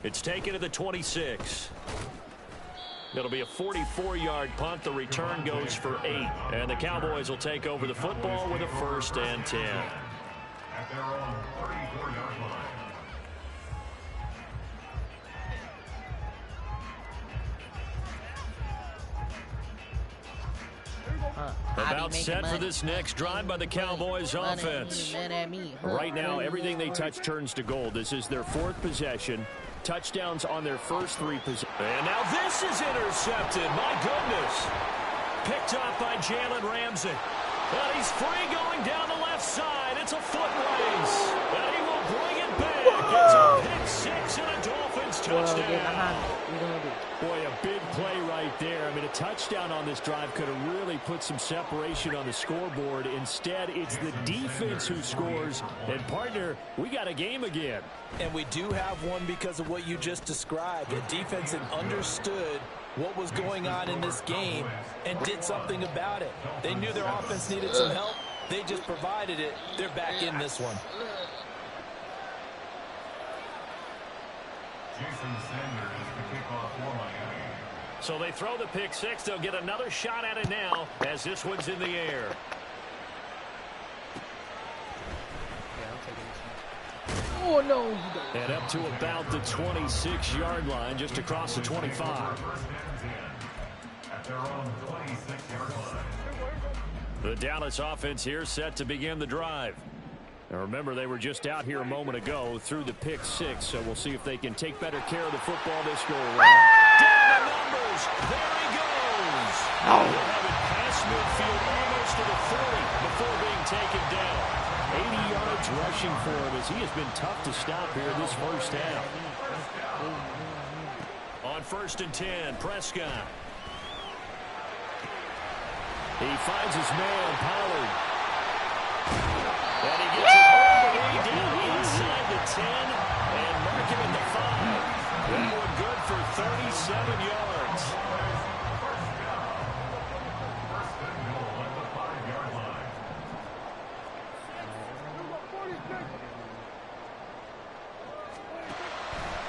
It's taken to the 26. It'll be a 44-yard punt. The return goes for 8. And the Cowboys will take over the football with a 1st and 10. At their own 34-yard line. About set for this next drive by the Cowboys offense. Right now, everything they touch turns to gold. This is their 4th possession. Touchdowns on their first 3 possessions. And now this is intercepted. My goodness. Picked up by Jalen Ramsey. And he's free going down the left side. It's a foot race. And he will bring it back. It's a pick 6 and a Dolphins touchdown. Boy, a big play right there. I mean, a touchdown on this drive could have really put some separation on the scoreboard. Instead, it's the defense who scores. And, partner, we got a game again. And we do have one because of what you just described. A defense that understood what was going on in this game and did something about it. They knew their offense needed some help. They just provided it. They're back in this one. Jason Sanders is the kickoff for Miami. So they throw the pick 6. They'll get another shot at it now as this one's in the air. Oh, no. And up to about the 26-yard line, just across the 25. At their own 26-yard line. The Dallas offense here set to begin the drive. Now remember, they were just out here a moment ago through the pick 6, so we'll see if they can take better care of the football this go around. Down the numbers. There he goes. He'll have it past midfield almost to the 40 before being taken down. 80 yards rushing for him as he has been tough to stop here in this first half. On 1st and 10, Prescott. He finds his man, Pollard. And he gets it all the way down inside the 10 and mark him at the 5. That one good for 37 yards.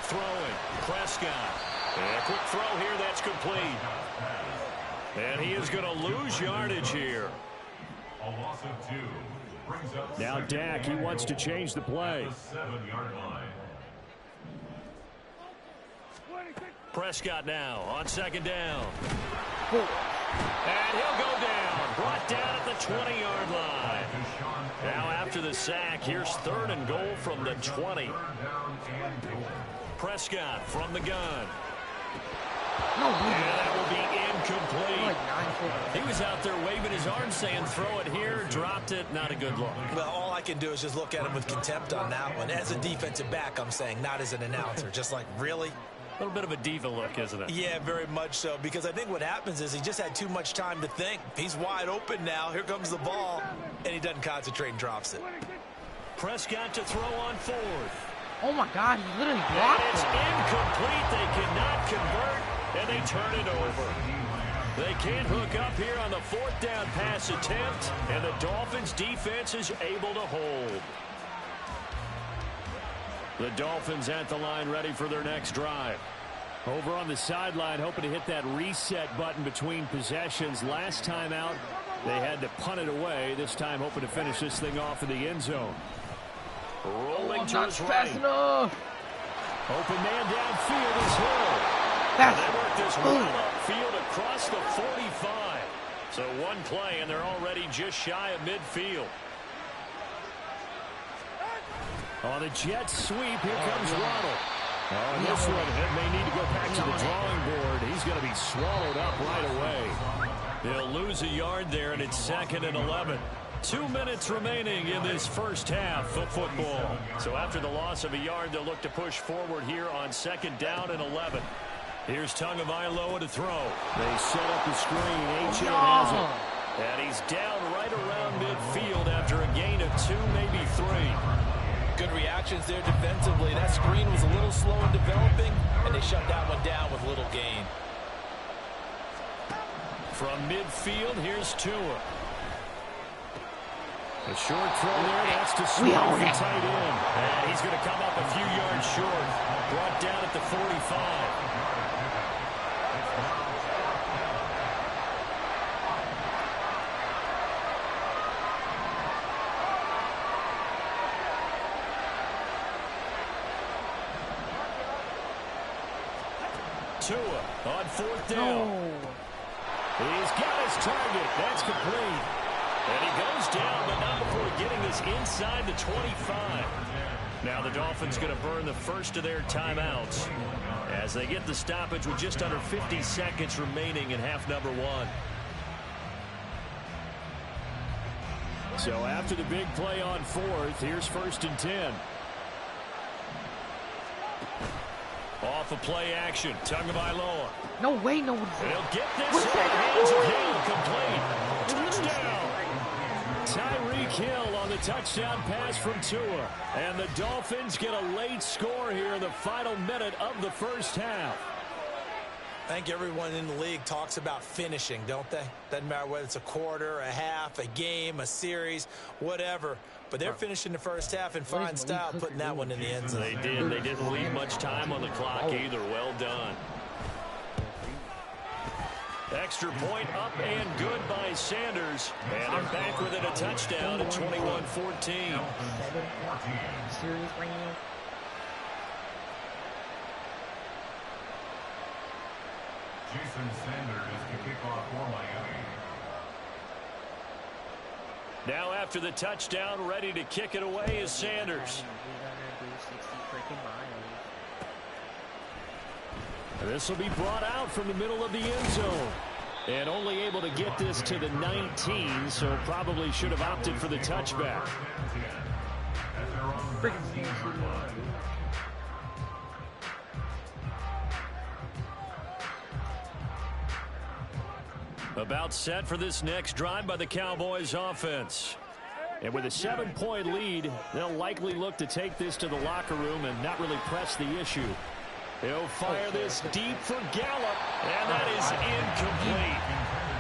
Throwing, Prescott. And a quick throw here, that's complete. And he is going to lose yardage here. A loss of 2. Now Dak, he wants to change the play. 7-yard line. Prescott now on 2nd down. And he'll go down. Brought down at the 20-yard line. Now after the sack, here's 3rd and goal from the 20. Prescott from the gun. And that will be incomplete. He was out there waving his arm saying throw it here, dropped it, not a good look. Well, all I can do is just look at him with contempt on that one. As a defensive back, I'm saying, not as an announcer. Just like, really? A little bit of a diva look, isn't it? Yeah, very much so, because I think what happens is he just had too much time to think. He's wide open now. Here comes the ball, and he doesn't concentrate and drops it. Prescott to throw on 4th. Oh, my God, he literally blocked it. It's him. incomplete. They cannot convert, and they turn it over. They can't hook up here on the 4th down pass attempt, and the Dolphins defense is able to hold. The Dolphins at the line ready for their next drive. Over on the sideline, hoping to hit that reset button between possessions. Last time out, they had to punt it away. This time hoping to finish this thing off in the end zone. Rolling to his right. Open man downfield is Hill. They work this one upfield across the 45. So one play, and they're already just shy of midfield. On the jet sweep, here comes Ronald. On this one, it may need to go back to the drawing board. He's going to be swallowed up right away. They'll lose a yard there, and it's 2nd and 11. 2 minutes remaining in this first half of football. So after the loss of a yard, they'll look to push forward here on 2nd down and 11. Here's Tagovailoa to throw. They set up the screen. H.A. has it. And he's down right around midfield after a gain of 2, maybe 3. Good reactions there defensively. That screen was a little slow in developing, and they shut that one down with little gain. From midfield, here's Tua. A short throw there. That's to Smith, the tight end. And he's going to come up a few yards short. Brought down at the 45. Tua on fourth down. He's got his target. That's complete. And he goes down, but not before getting us inside the 25. Now the Dolphins going to burn the first of their timeouts as they get the stoppage with just under 50 seconds remaining in half number one. So after the big play on fourth, here's 1st and 10. Off of play action. Tagovailoa. No way, no. They'll get this in the hands of Hill. Complete. Touchdown. Tyreek Hill on the touchdown pass from Tua. And the Dolphins get a late score here in the final minute of the first half. I think everyone in the league talks about finishing, don't they? Doesn't matter whether it's a quarter, a half, a game, a series, whatever. But they're finishing the first half in fine style, putting that one in the end zone. They did. They didn't leave much time on the clock either. Well done. Extra point up and good by Sanders. And they're back within a touchdown at 21-14. Jason Sanders to kick off for Miami. Now after the touchdown, ready to kick it away is Sanders. This will be brought out from the middle of the end zone. And only able to get this to the 19, so probably should have opted for the touchback. About set for this next drive by the Cowboys offense. And with a 7-point lead, they'll likely look to take this to the locker room and not really press the issue. He'll fire this deep for Gallup, and that is incomplete.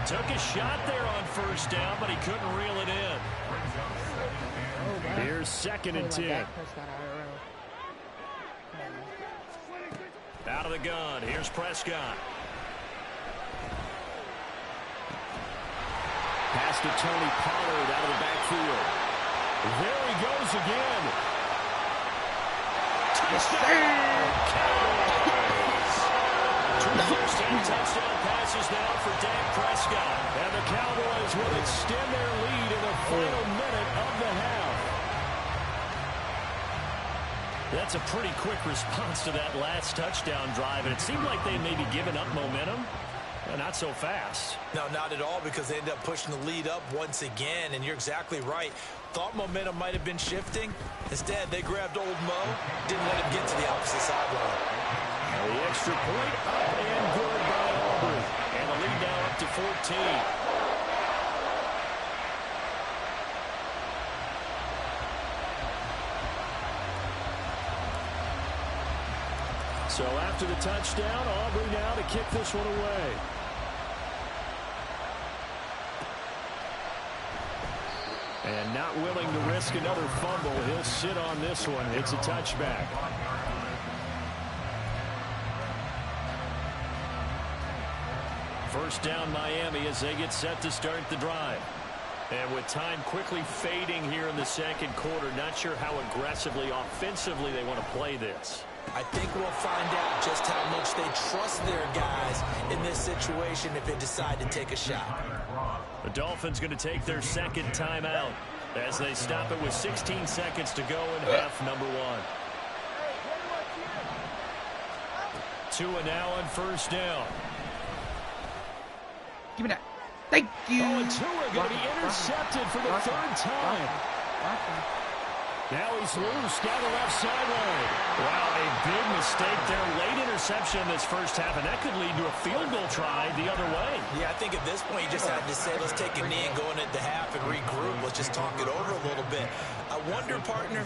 Took a shot there on first down, but he couldn't reel it in. Here's 2nd and 10. Out of the gun, here's Prescott. Pass to Tony Pollard out of the backfield. There he goes again. Touchdown! Cowboys! 2 first-time touchdown passes now for Dak Prescott. And the Cowboys will extend their lead in the final minute of the half. That's a pretty quick response to that last touchdown drive. And it seemed like they may be giving up momentum. Not so fast. No, not at all, because they ended up pushing the lead up once again, and you're exactly right. Thought momentum might have been shifting. Instead, they grabbed old Mo, didn't let him get to the opposite sideline. The extra point up and good by Aubrey. And the lead now up to 14. So after the touchdown, Aubrey now to kick this one away. And not willing to risk another fumble, he'll sit on this one. It's a touchback. First down Miami as they get set to start the drive. And with time quickly fading here in the second quarter, not sure how aggressively, offensively they want to play this. I think we'll find out just how much they trust their guys in this situation if they decide to take a shot. The Dolphins going to take their second timeout as they stop it with 16 seconds to go in half number one. Tua now on first down. Give me that. Thank you. Oh, and Tua going to be intercepted for the third time. Now he's loose down the left sideline. Wow, a big mistake there. Late interception in this first half, and that could lead to a field goal try the other way. Yeah, I think at this point you just had to say, let's take a knee and go into half and regroup. Let's just talk it over a little bit. I wonder, partner,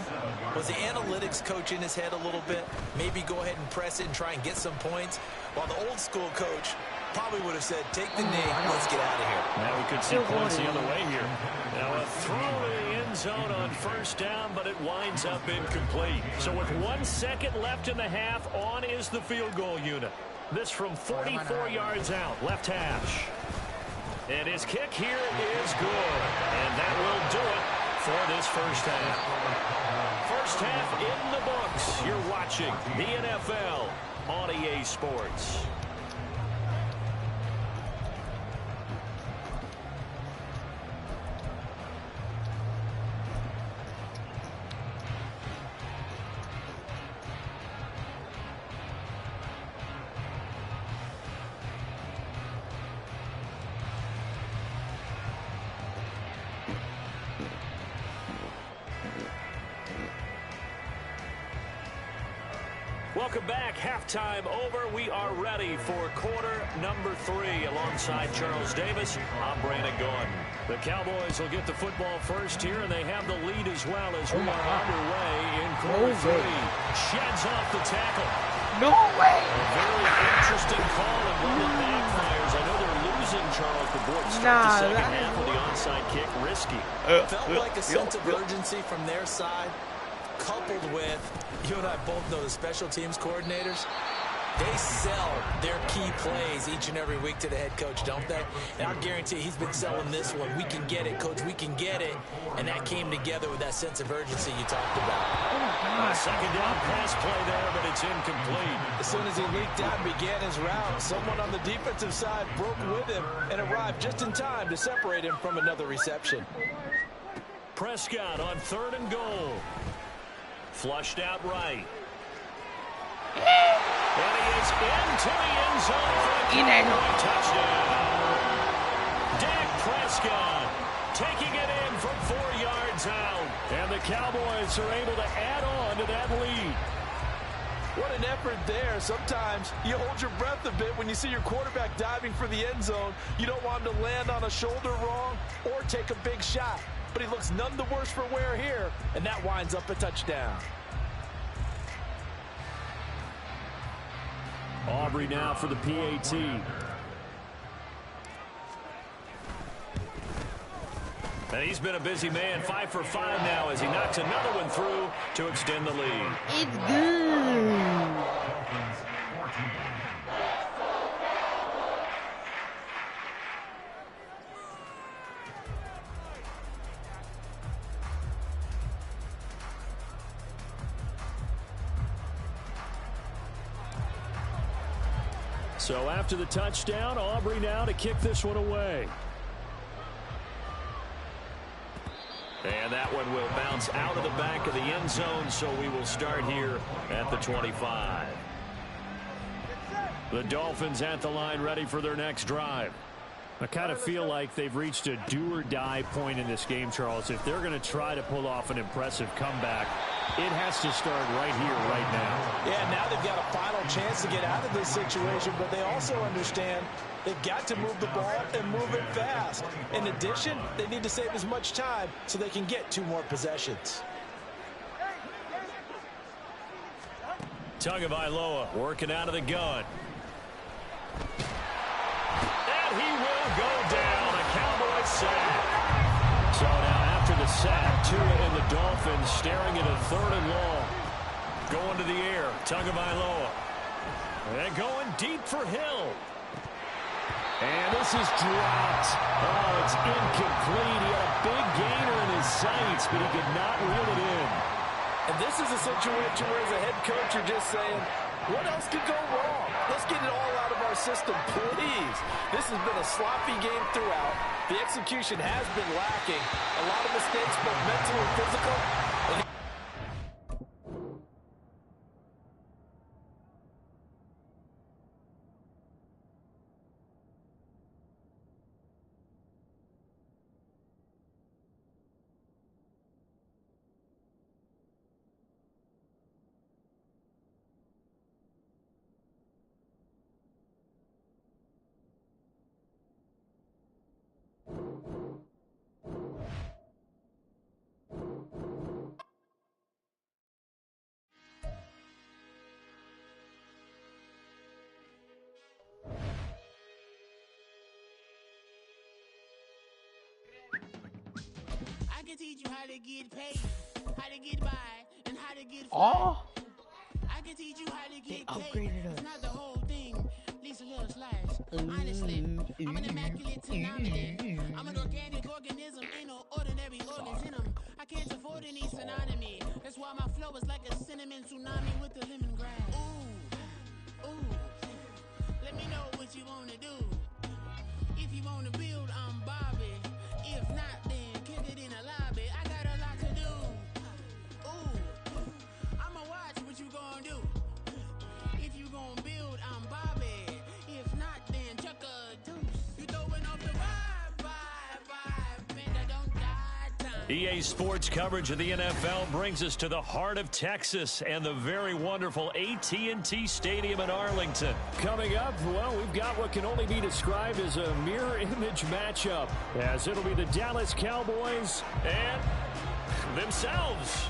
was the analytics coach in his head a little bit? Maybe go ahead and press it and try and get some points, while the old school coach Probably would have said, take the knee, let's get out of here. Now we could see points the other way here. Now a throw to the end zone on first down, but it winds up incomplete. So with 1 second left in the half, on is the field goal unit. This from 44 yards out, left hash. And his kick here is good. And that will do it for this first half. First half in the books. You're watching the NFL on EA Sports. Welcome back. Halftime over. We are ready for quarter number 3. Alongside Charles Davis, I'm Brandon Gordon. The Cowboys will get the football first here, and they have the lead as well as we are underway in quarter 3. Sheds off the tackle. No way! A very interesting call and one that backfires. I know they're losing, Charles, but boy, start the second half with the onside kick risky. Felt like a sense of urgency from their side, coupled with, you and I both know the special teams coordinators, they sell their key plays each and every week to the head coach, don't they? And I'll guarantee he's been selling this one. We can get it, coach, we can get it. And that came together with that sense of urgency you talked about. Second down pass play there, but it's incomplete. As soon as he leaked out and began his route, someone on the defensive side broke with him and arrived just in time to separate him from another reception. Prescott on 3rd and goal. Flushed out right. And he is into the end zone for a touchdown. Dak Prescott taking it in from 4 yards out. And the Cowboys are able to add on to that lead. What an effort there. Sometimes you hold your breath a bit when you see your quarterback diving for the end zone. You don't want him to land on a shoulder wrong or take a big shot. But he looks none the worse for wear here, and that winds up a touchdown. Aubrey now for the PAT. And he's been a busy man, 5 for 5 now as he knocks another one through to extend the lead. It's good. So after the touchdown, Aubrey now to kick this one away. And that one will bounce out of the back of the end zone, so we will start here at the 25. The Dolphins at the line ready for their next drive. I kind of feel like they've reached a do-or-die point in this game, Charles. If they're going to try to pull off an impressive comeback, it has to start right here, right now. Yeah, now they've got a final chance to get out of this situation, but they also understand they've got to move the ball and move it fast. In addition, they need to save as much time so they can get 2 more possessions. Tagovailoa working out of the gun. And he will go down. A Cowboys sack. So now after the sack, Tua and the Dolphins staring at a 3rd and long. Going to the air, Tagovailoa. And going deep for Hill. And this is dropped. Oh, it's incomplete. He had a big gainer in his sights, but he could not reel it in. And this is a situation where as a head coach you're just saying, what else could go wrong? Let's get it all out of our system, please. This has been a sloppy game throughout. The execution has been lacking. A lot of mistakes, both mental and physical. can teach you how to get paid, how to get by, and how to get Oh, I can teach you how to get upgraded paid. us. It's not the whole thing. Lisa little slice. Honestly, I'm an immaculate phenomenon. I'm an organic organism. Ain't no ordinary organs in them. I can't afford any synonymy. That's why my flow is like a cinnamon tsunami with the lemongrass. Ooh, ooh. Let me know what you wanna do. If you wanna build, I'm Bobby. If not, then kick it in a lobby. I got a lot to do. Ooh, I'ma watch what you gonna do. If you gonna build, I'm Bobby. If not, then chuck a deuce. You throwing off the vibe. Man, I don't die time. EA Sports coverage of the NFL brings us to the heart of Texas and the very wonderful AT&T Stadium in Arlington. Coming up, well, we've got what can only be described as a mirror image matchup, as it'll be the Dallas Cowboys and themselves.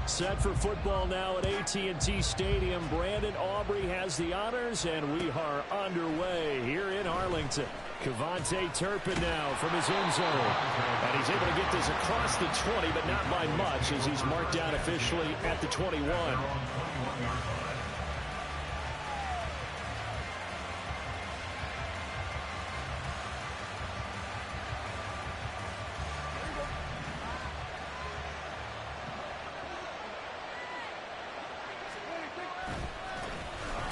Set for football now at AT&T Stadium. Brandon Aubrey has the honors, and we are underway here in Arlington. Cavante Turpin now from his end zone. And he's able to get this across the 20, but not by much, as he's marked down officially at the 21.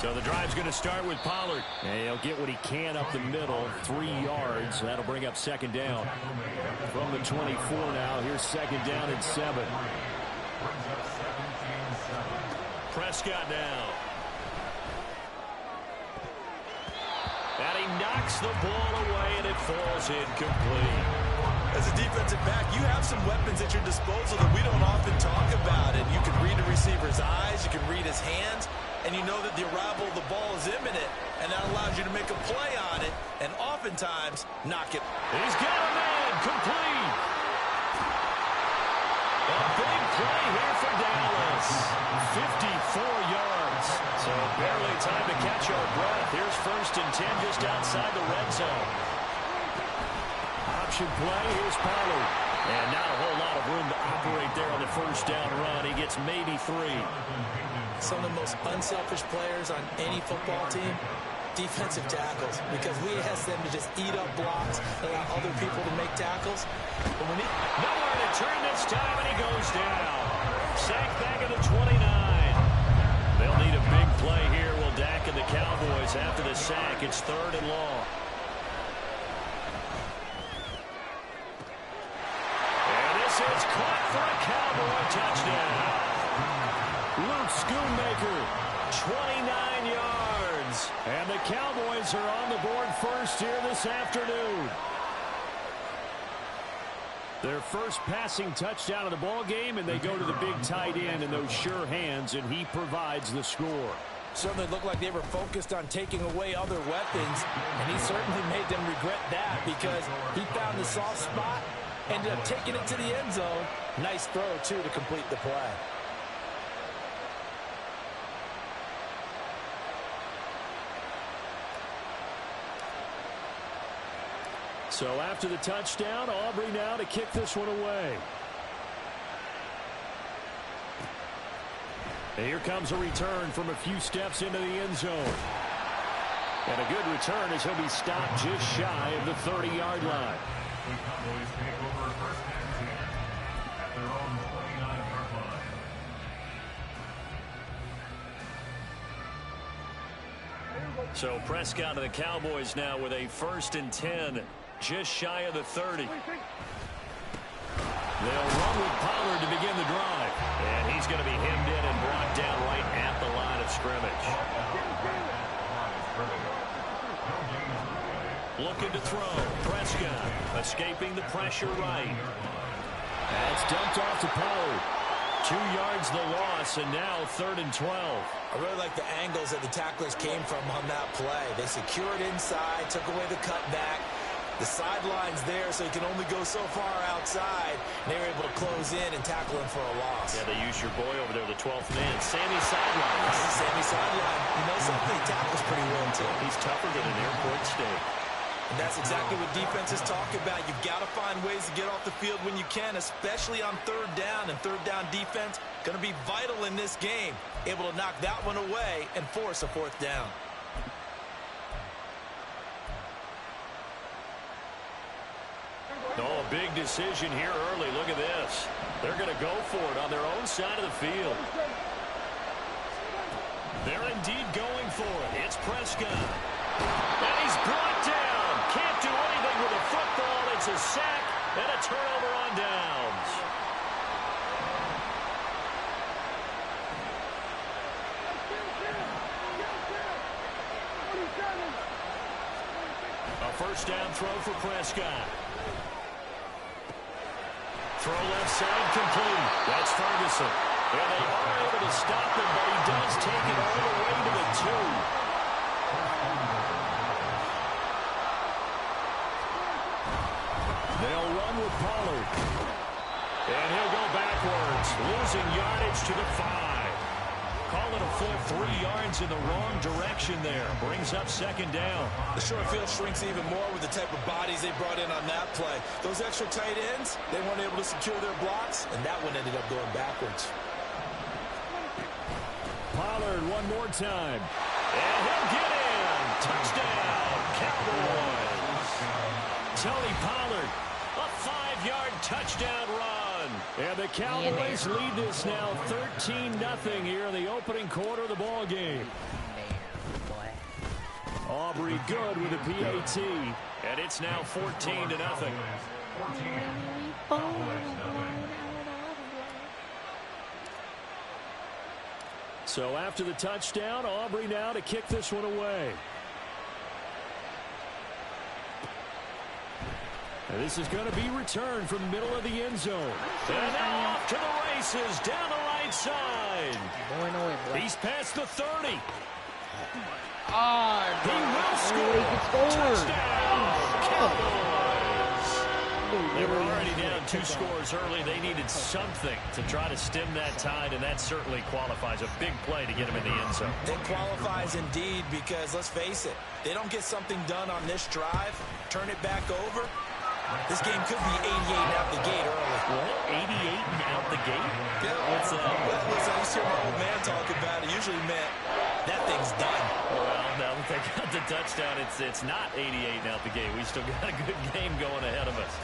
So the drive's going to start with Pollard. And he'll get what he can up the middle, 3 yards. That'll bring up second down. From the 24 now, here's second down and 7. Prescott now. And he knocks the ball away, and it falls incomplete. As a defensive back, you have some weapons at your disposal that we don't often talk about. And you can read a receiver's eyes, you can read his hands, and you know that the arrival of the ball is imminent, and that allows you to make a play on it, and oftentimes knock it. He's got a man, complete. A big play here for Dallas. 54 yards. So barely time to catch our breath. Here's first and 10 just outside the red zone. Option play, here's Pollard. And not a whole lot of room to operate there on the first down run. He gets maybe 3. Some of the most unselfish players on any football team, defensive tackles, because we ask them to just eat up blocks, allow other people to make tackles. But when nowhere to turn this time, and he goes down. Sacked back at the 29. They'll need a big play here. Will Dak and the Cowboys after the sack. It's 3rd and long. And this is caught for a Cowboy touchdown. Luke Schoonmaker, 29 yards. And the Cowboys are on the board first here this afternoon. Their first passing touchdown of the ball game, and they go to the big tight end in those sure hands, and he provides the score. certainly looked like they were focused on taking away other weapons, and he certainly made them regret that because he found the soft spot, ended up taking it to the end zone. Nice throw, too, to complete the play. So after the touchdown, Aubrey now to kick this one away. And here comes a return from a few steps into the end zone. And a good return as he'll be stopped just shy of the 30-yard line. The Cowboys take over first and 10 at their own 29-yard line. So Prescott and the Cowboys now with a 1st and 10, just shy of the 30. They'll run with Pollard to begin the drive. And he's going to be hemmed in and brought down right at the line of scrimmage. Looking to throw. Prescott escaping the pressure right. That's dumped off to Pollard. 2 yards the loss, and now 3rd and 12. I really like the angles that the tacklers came from on that play. They secured inside, took away the cutback. The sideline's there, so he can only go so far outside. They were able to close in and tackle him for a loss. Yeah, they used your boy over there, the 12th man, Sammy Sideline. Sammy Sideline. You know something? He tackles pretty well, too. He's tougher than an airport steak. And that's exactly what defenses talk about. You've got to find ways to get off the field when you can, especially on third down. And third down defense going to be vital in this game. Able to knock that one away and force a fourth down. Oh, big decision here early. Look at this. They're going to go for it on their own side of the field. They're indeed going for it. It's Prescott. And he's brought down. Can't do anything with a football. It's a sack and a turnover on downs. A first down throw for Prescott. Throw left side complete. That's Ferguson. And they are able to stop him, but he does take it all the way to the 2. They'll run with Pollard. And he'll go backwards, losing yardage to the 5. Call it a full 3 yards in the wrong direction there. Brings up second down. The short field shrinks even more with the type of bodies they brought in on that play. Those extra tight ends, they weren't able to secure their blocks, and that one ended up going backwards. Pollard one more time. And he'll get in. Touchdown, Cowboys. Tony Pollard, a 5-yard touchdown run. And the Cowboys lead this now 13-0 here in the opening quarter of the ball game. Aubrey good with the PAT. And it's now 14-0. So after the touchdown, Aubrey now to kick this one away. And this is going to be returned from the middle of the end zone. And now off to the races down the right side. He's past the 30. He will score. Touchdown, Cowboys. They were already down 2 scores early. They needed something to try to stem that tide, and that certainly qualifies. A big play to get them in the end zone. It qualifies indeed because, let's face it, they don't get something done on this drive, turn it back over. This game could be 88 and out the gate early. What? 88 and out the gate? Yeah. Listen, I used to hear my old man talk about it. Usually meant that thing's done. Well, now that they got the touchdown, it's not 88 and out the gate. We still got a good game going ahead of us.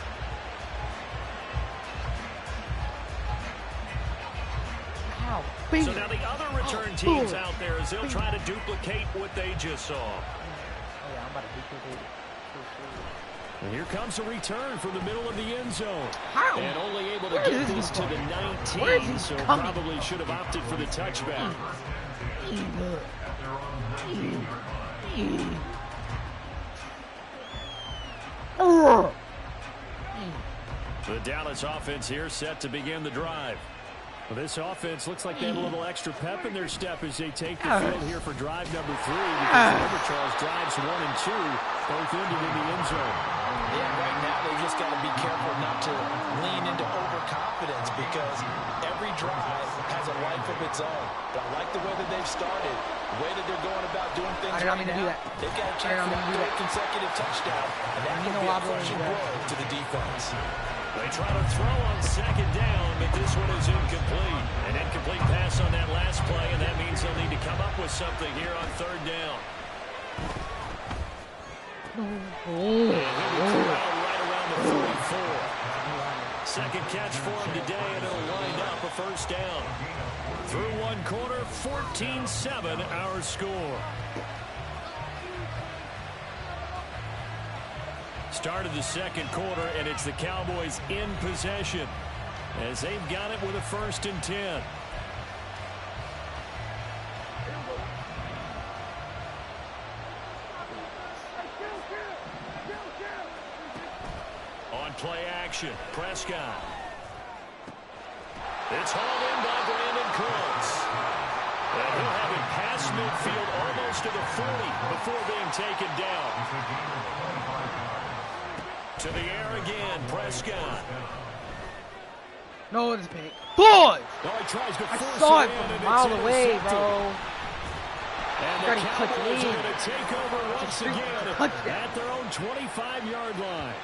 So now the other return teams out there as they'll try to duplicate what they just saw. And here comes a return from the middle of the end zone. And only able to get this to the 19, so probably should have opted for the touchback. The Dallas offense here set to begin the drive. Well, this offense looks like they have a little extra pep in their step as they take the field here for drive number 3, because remember, Charles, drives 1 and 2 both ended in the end zone. Yeah, right now they've just got to be careful not to lean into overconfidence because every drive has a life of its own. But I like the way that they've started, the way that they're going about doing things right now. They've got a chance for a consecutive touchdown, and that could be a crushing blow to the defense. They try to throw on second down, but this one is incomplete. An incomplete pass on that last play, and that means they'll need to come up with something here on third down. And he'll be out right around the 44. Second catch for him today, and it'll wind up a first down. Through one quarter, 14-7 our score. Start of the second quarter, and it's the Cowboys in possession as they've got it with a 1st and 10. On play action, Prescott. It's hauled in by Brandon Cooks. And he'll have it past midfield almost to the 40 before being taken down. To the air again, Prescott. No, it's big. Boy! Oh, he tries to force I saw it in, from and a mile it's away, intercepted. bro. And the Cowboys are going to take over once again at their own 25-yard line.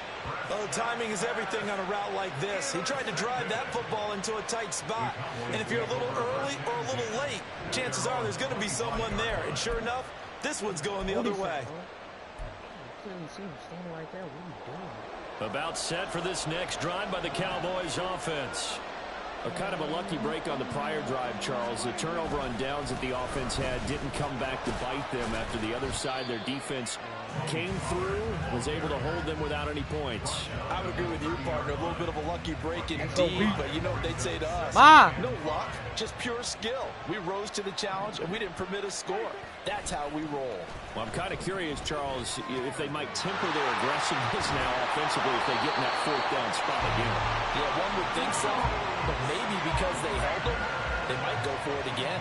Well, timing is everything on a route like this. He tried to drive that football into a tight spot. And if you're a little early or a little late, chances are there's going to be someone there. And sure enough, this one's going the other way. About set for this next drive by the Cowboys offense. A kind of a lucky break on the prior drive, Charles. The turnover on downs that the offense had didn't come back to bite them after the other side. Their defense came through, was able to hold them without any points. I would agree with you, partner. A little bit of a lucky break indeed, but you know what they'd say to us? No luck, just pure skill. We rose to the challenge, and we didn't permit a score. That's how we roll. Well, I'm kind of curious, Charles, if they might temper their aggressiveness now offensively if they get in that fourth down spot again. Yeah, one would think so, but maybe because they held them, they might go for it again.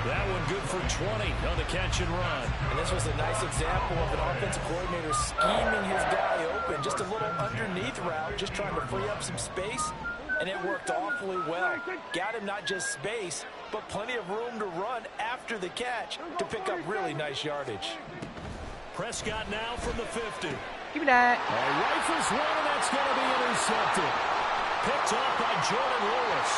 That one good for 20 on the catch and run. And this was a nice example of an offensive coordinator scheming his guy open. Just a little underneath route, just trying to free up some space. And it worked awfully well. Got him not just space, but plenty of room to run after the catch to pick up really nice yardage. Prescott now from the 50. Give me that. Rifles one, and that's going to be intercepted. Picked off by Jordan Lewis.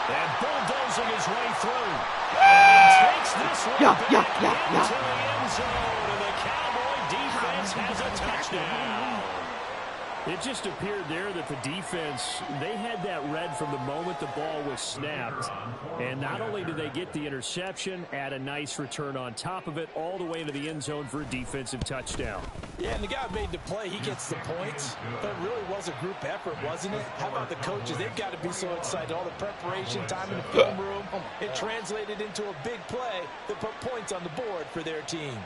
And bulldozing his way through. And takes this one back into the end zone. And the Cowboy defense has a touchdown. It just appeared there that the defense, they had that read from the moment the ball was snapped. And not only did they get the interception, add a nice return on top of it, all the way into the end zone for a defensive touchdown. Yeah, and the guy who made the play, he gets the points. But it really was a group effort, wasn't it? How about the coaches? They've got to be so excited. All the preparation, time in the film room, it translated into a big play that put points on the board for their team.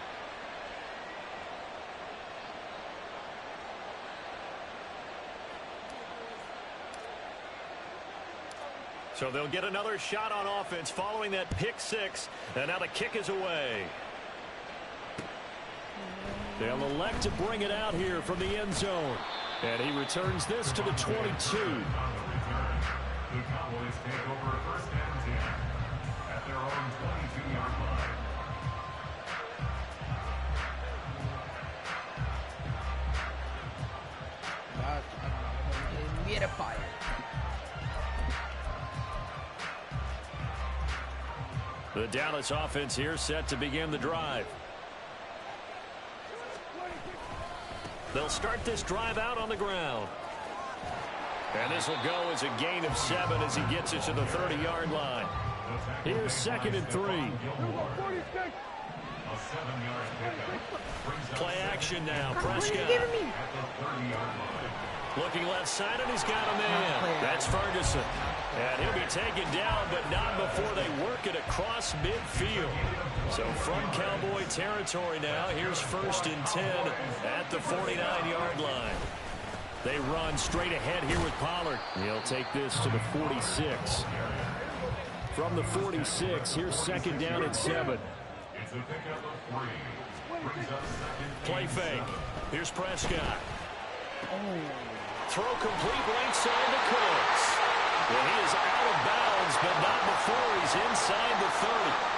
So they'll get another shot on offense following that pick six. And now the kick is away. They'll elect to bring it out here from the end zone. And he returns this to the 22. The Cowboys take over first and 10 at their own 22-yard line. The Dallas offense here set to begin the drive. They'll start this drive out on the ground. And this will go as a gain of 7 as he gets it to the 30-yard line. Here's 2nd and 3. Play action now. Prescott. Looking left side, and he's got a man. That's Ferguson. And he'll be taken down, but not before they work it across midfield. So from Cowboy territory now, here's 1st and 10 at the 49-yard line. They run straight ahead here with Pollard. He'll take this to the 46. From the 46, here's 2nd down and 7. Play fake. Here's Prescott. Throw complete right side to Cooks. Well, he is out of bounds, but not before he's inside the 30.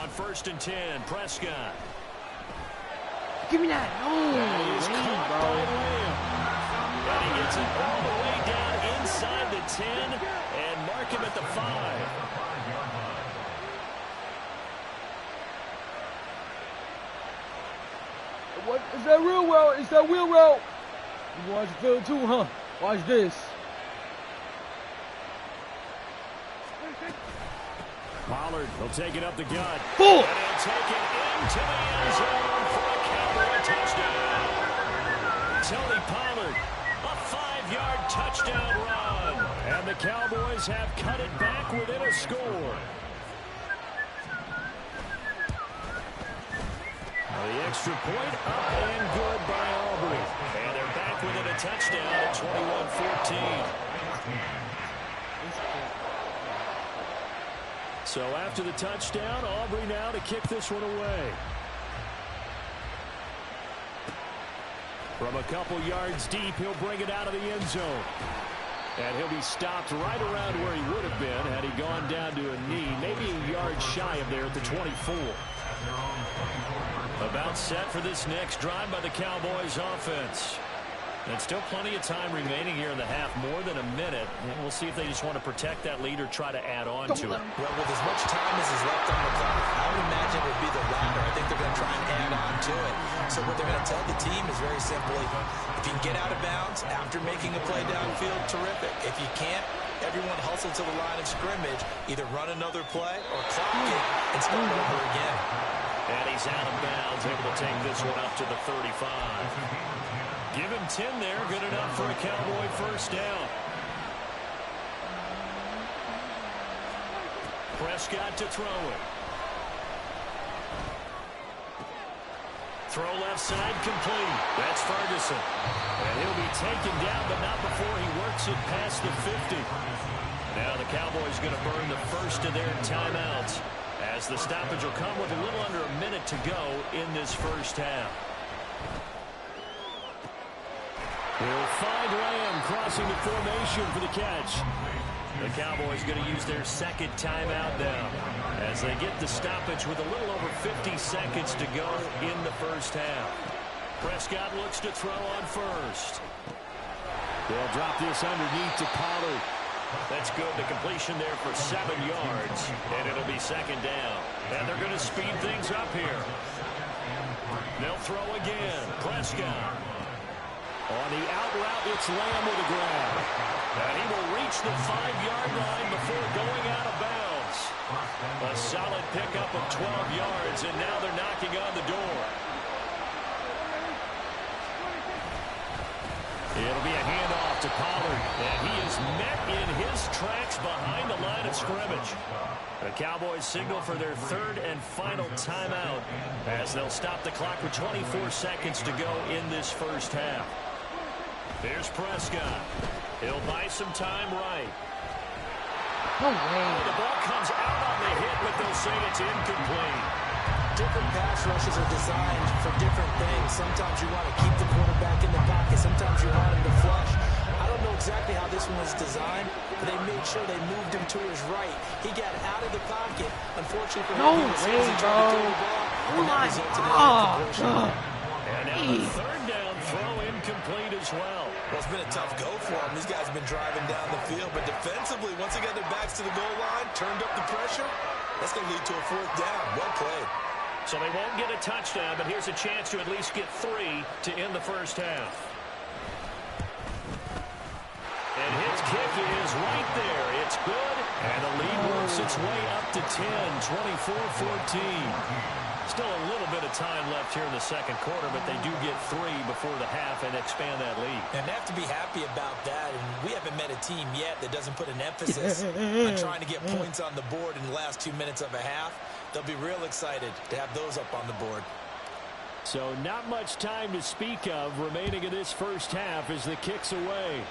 On 1st and 10, Prescott. Give me that. And he's caught by Lamb. And he gets it all the way down inside the 10 and mark him at the 5. What is that real route? Is that real route? You watch the film too, huh? Watch this. Pollard will take it up the gut. Full. And he'll take it into the end zone for a Cowboy touchdown. Tony Pollard, a 5-yard touchdown run. And the Cowboys have cut it back within a score. The extra point up and good by Aubrey. And they're back within a touchdown at 21-14. So after the touchdown, Aubrey now to kick this one away. From a couple yards deep, he'll bring it out of the end zone. And he'll be stopped right around where he would have been had he gone down to a knee, maybe a yard shy of there at the 24. About set for this next drive by the Cowboys offense. And still plenty of time remaining here in the half, more than a minute. And we'll see if they just want to protect that lead or try to add on to it. Well, with as much time as is left on the clock, I would imagine it would be the latter. I think they're going to try and add on to it. So what they're going to tell the team is very simply, if you can get out of bounds after making a play downfield, terrific. If you can't, everyone hustle to the line of scrimmage, either run another play or clock it and start over again. And he's out of bounds, able to take this one up to the 35. Give him 10 there, good enough for a Cowboy first down. Prescott to throw it. Throw left side complete. That's Ferguson. And he'll be taken down, but not before he works it past the 50. Now the Cowboys going to burn the first of their timeouts, as the stoppage will come with a little under a minute to go in this first half. He'll find Lamb crossing the formation for the catch. The Cowboys going to use their second timeout now as they get the stoppage with a little over 50 seconds to go in the first half. Prescott looks to throw on first. They'll drop this underneath to Pollard. That's good. The completion there for 7 yards, and it'll be second down. And they're going to speed things up here. They'll throw again. Prescott. On the out route, it's Lamb with a grab. And he will reach the 5-yard line before going out of bounds. A solid pickup of 12 yards, and now they're knocking on the door. It'll be a handoff to Pollard, and he is met in his tracks behind the line of scrimmage. The Cowboys signal for their third and final timeout as they'll stop the clock with 24 seconds to go in this first half. Here's Prescott. He'll buy some time right. No way. The ball comes out on the hit, but they'll say it's incomplete. Different pass rushes are designed for different things. Sometimes you want to keep the quarterback in the pocket. Sometimes you want him to flush. I don't know exactly how this one was designed, but they made sure they moved him to his right. He got out of the pocket. Unfortunately for him, he was easy trying to throw the ball. Oh my God. And now the third down throw incomplete as well. Well, it's been a tough go for them. These guys have been driving down the field, but defensively, once they got their backs to the goal line, turned up the pressure, that's going to lead to a fourth down. Well played. So they won't get a touchdown, but here's a chance to at least get 3 to end the first half. And his kick is right there. It's good, and the lead works its way up to 10, 24-14. Still a little bit of time left here in the second quarter, but they do get 3 before the half and expand that lead. And they have to be happy about that. And we haven't met a team yet that doesn't put an emphasis on trying to get points on the board in the last 2 minutes of a half. They'll be real excited to have those up on the board. So not much time to speak of remaining in this first half as the kick's away.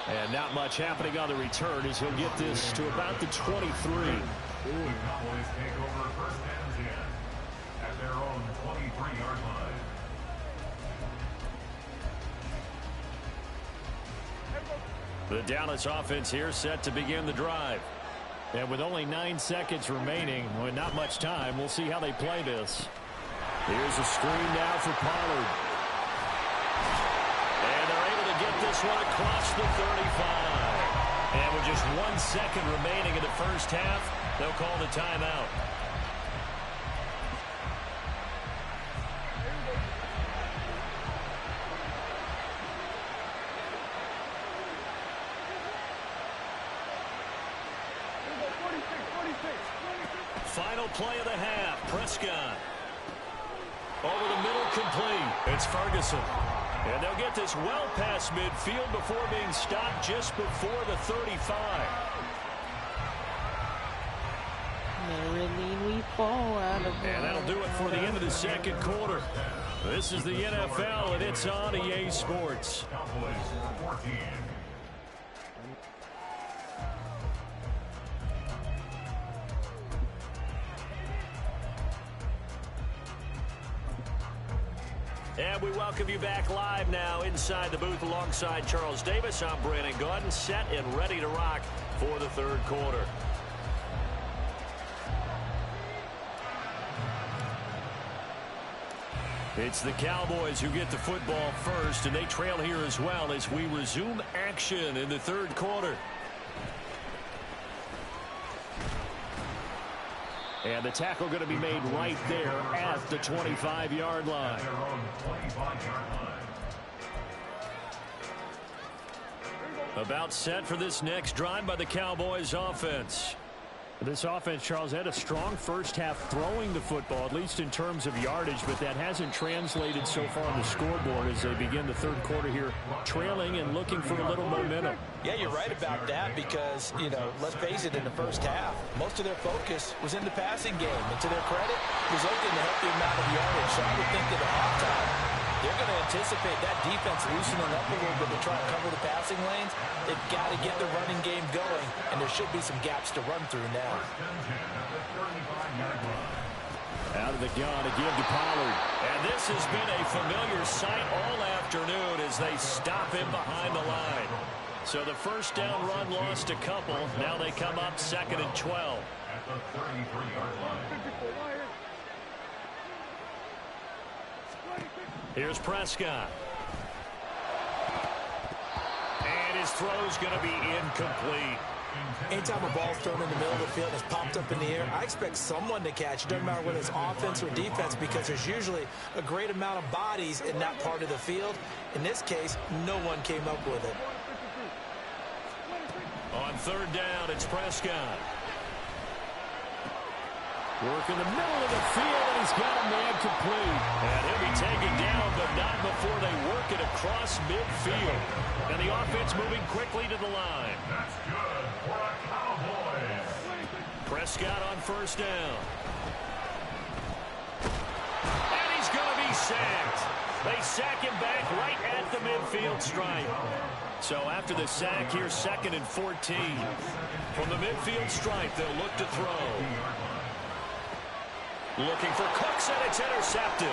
And not much happening on the return as he'll get this to about the 23. The Cowboys take over first and 10 at their own 23-yard line. The Dallas offense here set to begin the drive. And with only 9 seconds remaining, with not much time, we'll see how they play this. Here's a screen now for Pollard. And they're able to get this one across the 35. And with just 1 second remaining in the first half, they'll call the timeout. Final play of the half. Prescott. Over the middle, complete. It's Ferguson. And they'll get this well past midfield before being stopped just before the 35. And that'll do it for the end of the second quarter. This is the NFL, and it's on EA Sports. Cowboys 14. And we welcome you back live now inside the booth alongside Charles Davis. I'm Brandon Gaudin, set and ready to rock for the third quarter. It's the Cowboys who get the football first, and they trail here as well as we resume action in the third quarter. And the tackle going to be made right there at the 25-yard line. About set for this next drive by the Cowboys offense. This offense, Charles, had a strong first half throwing the football, at least in terms of yardage, but that hasn't translated so far on the scoreboard as they begin the third quarter here, trailing and looking for a little momentum. Yeah, you're right about that because, let's face it, in the first half, most of their focus was in the passing game. And to their credit, it was looking to help the amount of yardage. So I would think that at halftime, they're going to anticipate that defense loosening up a little bit to try and cover the passing lanes. They've got to get the running game going, and there should be some gaps to run through now. Out of the gun to give to Pollard. And this has been a familiar sight all afternoon as they stop him behind the line. So the first down run lost a couple. Now they come up 2nd and 12. At the 33-yard line. Here's Prescott. And his throw's going to be incomplete. Anytime a ball's thrown in the middle of the field and it's popped up in the air, I expect someone to catch. It doesn't matter whether it's offense or defense because there's usually a great amount of bodies in that part of the field. In this case, no one came up with it. On third down, it's Prescott. Work in the middle of the field, and he's got a man complete. And he'll be taken down, but not before they work it across midfield. And the offense moving quickly to the line. That's good for a Cowboys. Prescott on first down. And he's going to be sacked. They sack him back right at the midfield stripe. So after the sack, here's 2nd and 14. From the midfield stripe, they'll look to throw. Looking for Cooks, and it's intercepted.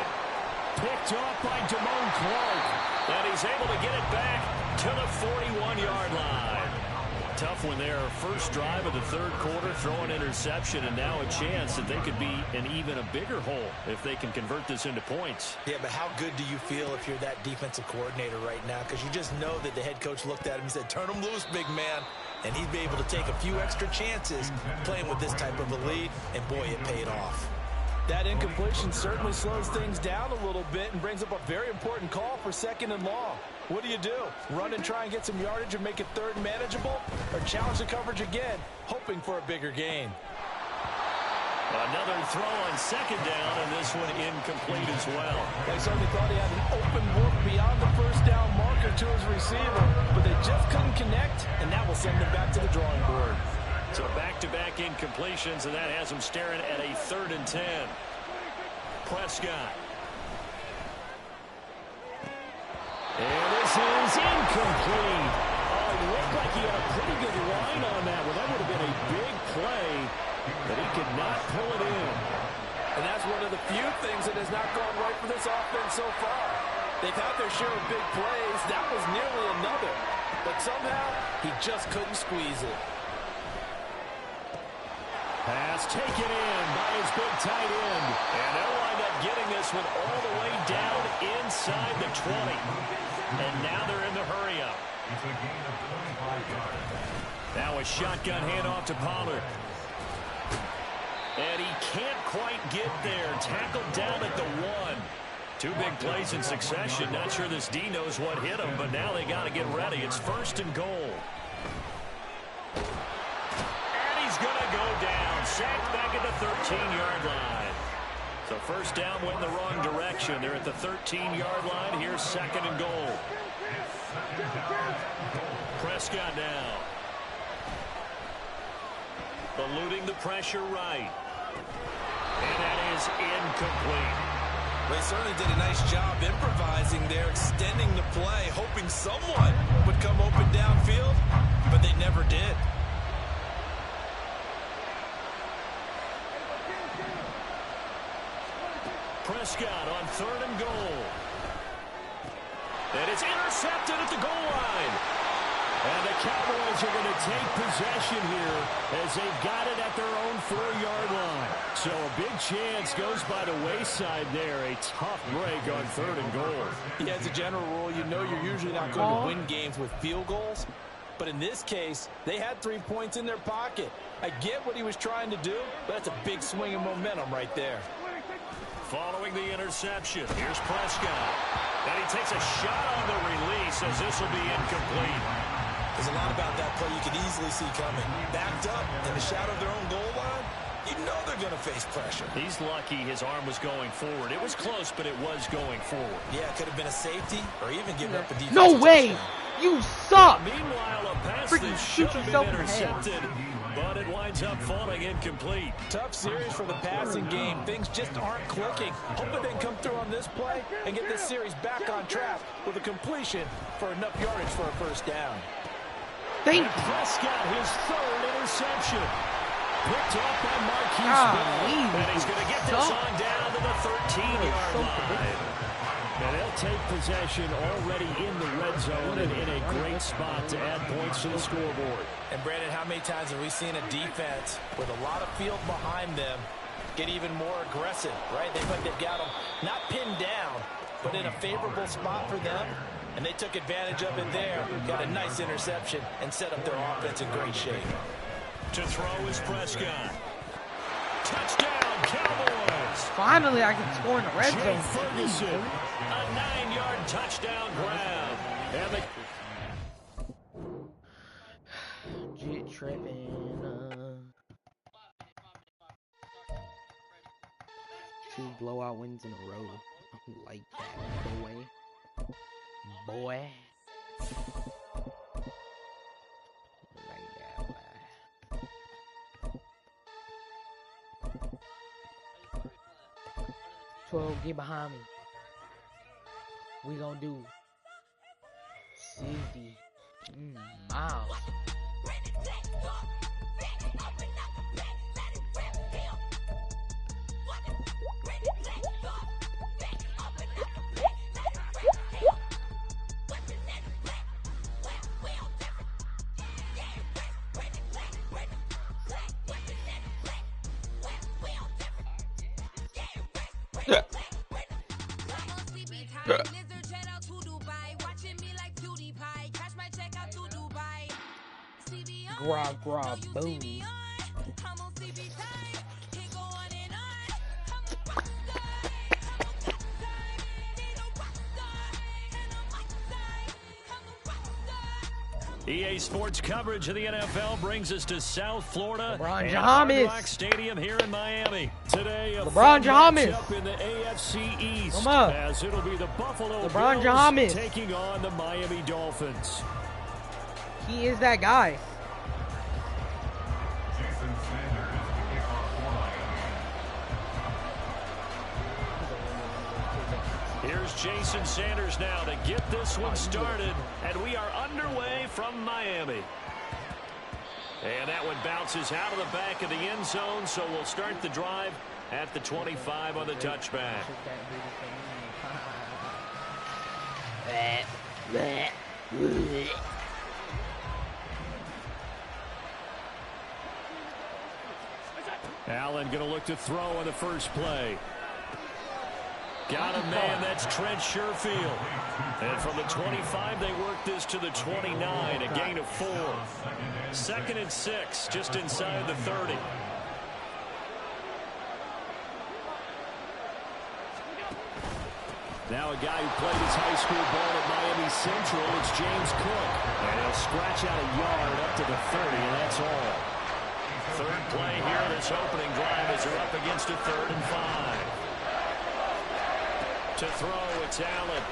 Picked off by Damone Clark. And he's able to get it back to the 41-yard line. Tough one there. First drive of the third quarter, throw an interception, and now a chance that they could be in even a bigger hole if they can convert this into points. Yeah, but how good do you feel if you're that defensive coordinator right now? Because you just know that the head coach looked at him and said, turn him loose, big man. And he'd be able to take a few extra chances playing with this type of a lead, and boy, it paid off. That incompletion certainly slows things down a little bit and brings up a very important call for 2nd and long. What do? Run and try and get some yardage and make it third and manageable? Or challenge the coverage again, hoping for a bigger gain? Another throw on 2nd down, and this one incomplete as well. They certainly thought he had an open look beyond the first down marker to his receiver, but they just couldn't connect, and that will send them back to the drawing board. So back-to-back incompletions, and that has them staring at a 3rd and 10. Prescott. And this is incomplete. Oh, it looked like he had a pretty good line on that one. That would have been a big play, but he could not pull it in. And that's one of the few things that has not gone right for this offense so far. They've had their share of big plays. That was nearly another. But somehow, he just couldn't squeeze it. Pass taken in by his big tight end. And they'll wind up getting this one all the way down inside the 20. And now they're in the hurry-up. It's a gain of 25 yards. Now a shotgun handoff to Pollard. And he can't quite get there. Tackled down at the 1. Two big plays in succession. Not sure this D knows what hit him, but now they got to get ready. It's 1st and goal. Going to go down, sacked back at the 13-yard line. So first down went in the wrong direction. They're at the 13-yard line. Here's 2nd and goal. Prescott now. Eluding the pressure right. And that is incomplete. They certainly did a nice job improvising there, extending the play, hoping someone would come open downfield, but they never did. Prescott on 3rd and goal. And it's intercepted at the goal line. And the Cowboys are going to take possession here as they've got it at their own 4-yard line. So a big chance goes by the wayside there. A tough break on 3rd and goal. Yeah, as a general rule, you know you're usually not going to win games with field goals. But in this case, they had 3 points in their pocket. I get what he was trying to do, but that's a big swing of momentum right there. Following the interception, here's Prescott. And he takes a shot on the release as this will be incomplete. There's a lot about that play you could easily see coming. Backed up in the shadow of their own goal line, you know they're going to face pressure. He's lucky his arm was going forward. It was close, but it was going forward. Yeah, it could have been a safety or even giving up a defensive No way! touchdown. You suck! Meanwhile, a pass Freaking that shoot should have yourself been in the head. intercepted, but it winds up falling incomplete. Tough series for the passing game. Things just aren't clicking. Hoping they can come through on this play and get this series back on track with a completion for enough yardage for a first down. Thank And you. Prescott, his 3rd interception. Picked up by Marquise Golly, Bell. And he's going to get this suck. on down to the 13-yard line. And they'll take possession already in the red zone and in a great spot to add points to the scoreboard. And Brandon, how many times have we seen a defense with a lot of field behind them get even more aggressive, right? They've got them not pinned down, but in a favorable spot for them. And they took advantage of it there, got a nice interception, and set up their offense in great shape. To throw is Prescott. Touchdown, Cowboys! Finally, I can score in the red Jay zone. Ferguson, a 9-yard touchdown grab. And the Jet tripping. 2 blowout wins in a row. I like that, boy. Boy. Like that, boy. 12, get behind me. We gonna do 60 miles. Grab, grab, boom. EA Sports coverage of the NFL brings us to South Florida. LeBron Hard James. Rock Stadium here in Miami. Today, a LeBron James. up in the AFC East. Come on. As it'll be the Buffalo LeBron Bills James. taking on the Miami Dolphins. He is that guy. Jason Sanders, the kickoff for Miami. Here's Jason Sanders now to get this one started. And we are underway from Miami. And that one bounces out of the back of the end zone, so we'll start the drive at the 25 on the touchback. Allen going to look to throw on the first play. Got a man, that's Trent Sherfield. And from the 25, they work this to the 29, a gain of 4. 2nd and 6, just inside the 30. Now a guy who played his high school ball at Miami Central, it's James Cook. And he'll scratch out a yard up to the 30, and that's all. 3rd play here in this opening drive as they're up against a 3rd and 5. To throw, it's Allen.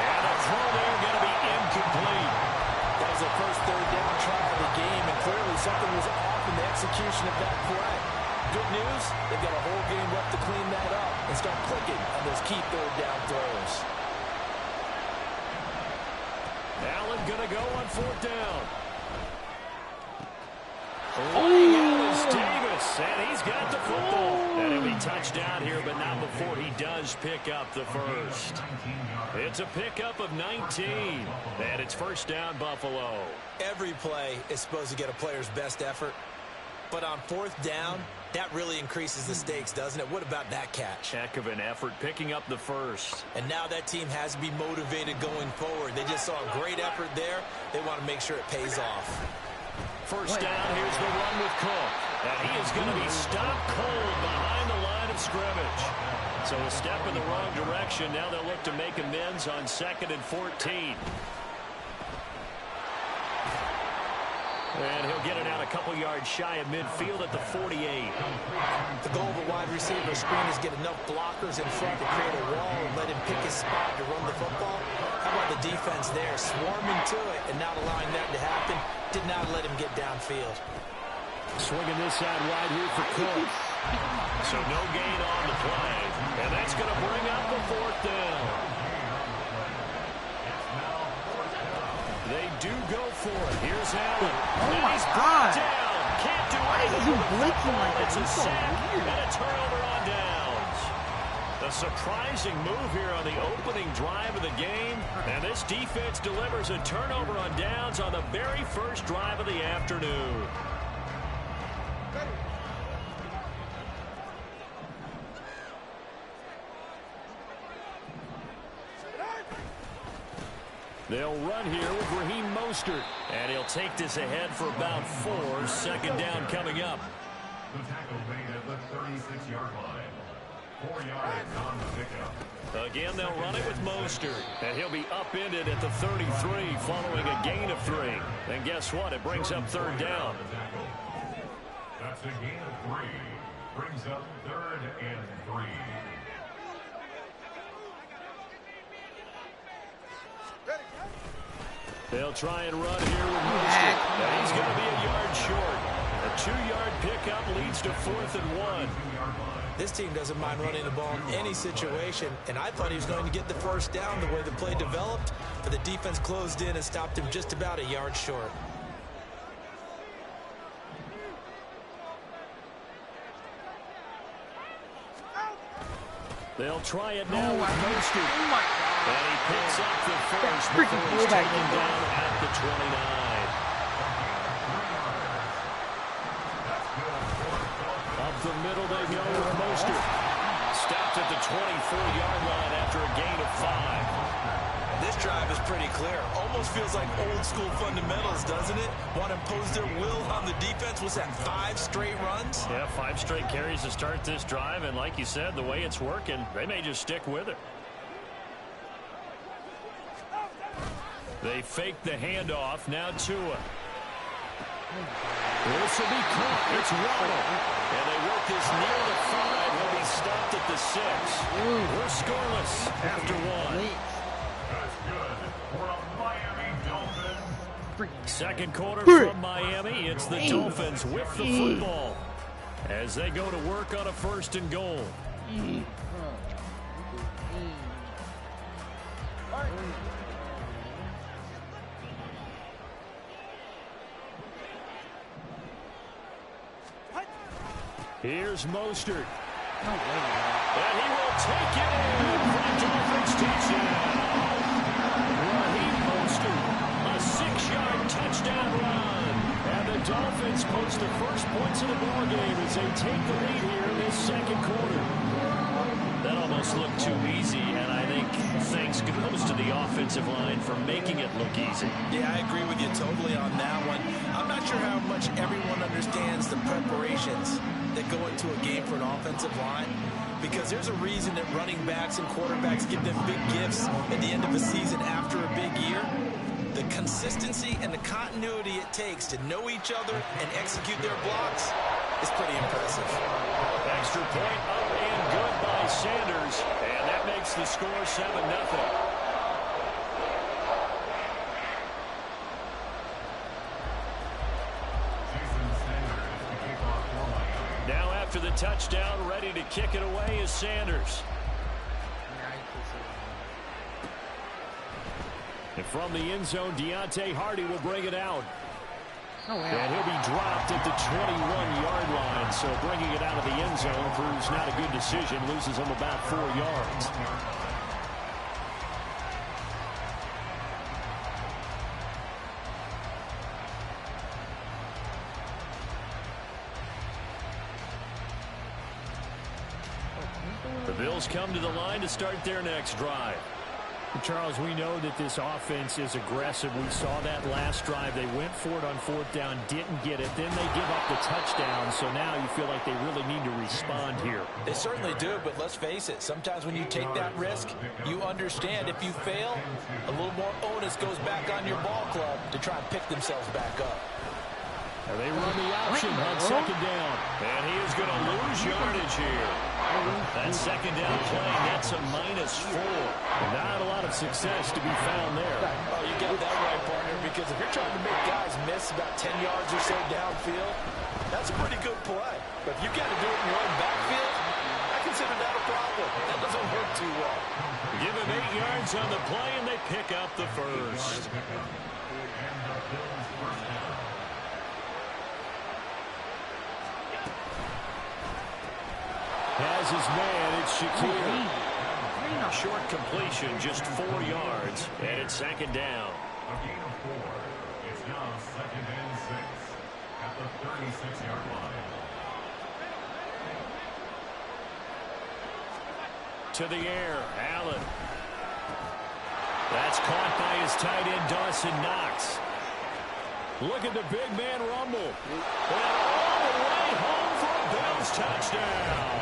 And a throw there going to be incomplete. That was the first 3rd down try of the game, and clearly something was off in the execution of that play. Good news, they've got a whole game left to clean that up and start clicking on those key 3rd down throws. Allen going to go on 4th down. Laying out is Davis. And he's got the football. And he'll be touched down here, but not before he does pick up the first. It's a pickup of 19. And it's first down, Buffalo. Every play is supposed to get a player's best effort. But on fourth down, that really increases the stakes, doesn't it? What about that catch? Heck of an effort picking up the first. And now that team has to be motivated going forward. They just saw a great effort there. They want to make sure it pays off. First down, here's the run with Cook. And he is going to be stopped cold behind the line of scrimmage. So a step in the wrong direction. Now they'll look to make amends on 2nd and 14. And he'll get it out a couple yards shy of midfield at the 48. The goal of a wide receiver screen is get enough blockers in front to create a wall and let him pick his spot to run the football. How about the defense there, swarming to it and not allowing that to happen? Did not let him get downfield. Swinging this side wide here for Cook. So no gain on the play. And that's going to bring up the 4th down. They do go for it. Here's Allen. Oh my God. Down. Can't do Why is he blitzing like that? It's a He's so sack weird. and a turnover on downs. A surprising move here on the opening drive of the game. And this defense delivers a turnover on downs on the very first drive of the afternoon. They'll run here with Raheem Mostert. And he'll take this ahead for about 4. 2nd down coming up. The tackle made at the 36-yard line. 4 yards on the pickup. Again, they'll run it with Mostert. And he'll be upended at the 33 following a gain of 3. And guess what? It brings up 3rd down. That's a gain of 3. Brings up 3rd and 3. They'll try and run here with Mostert. And he's going to be a yard short. A 2-yard pickup leads to 4th and 1. This team doesn't mind running the ball in any situation, and I thought he was going to get the first down the way the play developed, but the defense closed in and stopped him just about a yard short. They'll try it now with Mostert. Oh my God. And he picks up the first freaking before he's fullback taken is down at the 29. Up the middle they go with Mostert. Stopped at the 24-yard line after a gain of 5. This drive is pretty clear. Almost feels like old school fundamentals, doesn't it? Want to impose their will on the defense. Was that 5 straight runs? Yeah, 5 straight carries to start this drive, and like you said, the way it's working, they may just stick with it. They fake the handoff. Now Tua. This will be caught. It's Waddle. And they work this near the 5. He'll be stopped at the 6. We're scoreless after 1. That's good for a Miami Dolphins. Second quarter from Miami. It's the Dolphins with the football as they go to work on a 1st and goal. Here's Mostert. And he will take it in for the Dolphins touchdown. Raheem Mostert, a 6-yard touchdown run. And the Dolphins post the first points of the ballgame as they take the lead here in this 2nd quarter. That almost looked too easy, and I think thanks goes to the offensive line for making it look easy. Yeah, I agree with you totally on that one. I'm not sure how much everyone understands the preparations that go into a game for an offensive line, because there's a reason that running backs and quarterbacks give them big gifts at the end of a season after a big year. The consistency and the continuity it takes to know each other and execute their blocks is pretty impressive. Extra point up and good by Sanders, and that makes the score 7-0. Now after the touchdown, ready to kick it away is Sanders. And from the end zone, Deontay Hardy will bring it out. Oh, wow. And he'll be dropped at the 21-yard line. And so bringing it out of the end zone proves not a good decision. Loses him about 4 yards. The Bills come to the line to start their next drive. Charles, we know that this offense is aggressive. We saw that last drive. They went for it on 4th down, didn't get it. Then they give up the touchdown, so now you feel like they really need to respond here. They certainly do, but let's face it. Sometimes when you take that risk, you understand if you fail, a little more onus goes back on your ball club to try and pick themselves back up. Now they run the option on 2nd down. And he is going to lose yardage here. That 2nd down play, that's a -4. Not a lot of success to be found there. Oh, you got that right, partner, because if you're trying to make guys miss about 10 yards or so downfield, that's a pretty good play. But if you got to do it in your own backfield, I consider that a problem. That doesn't work too well. Give him 8 yards on the play, and they pick up the first. Has his man, it's Shakir. Short completion, just 4 yards, and it's 2nd down. A gain of 4. It's now 2nd and 6 at the 36-yard line. To the air, Allen. That's caught by his tight end, Dawson Knox. Look at the big man rumble. And all the way home for a Bills touchdown.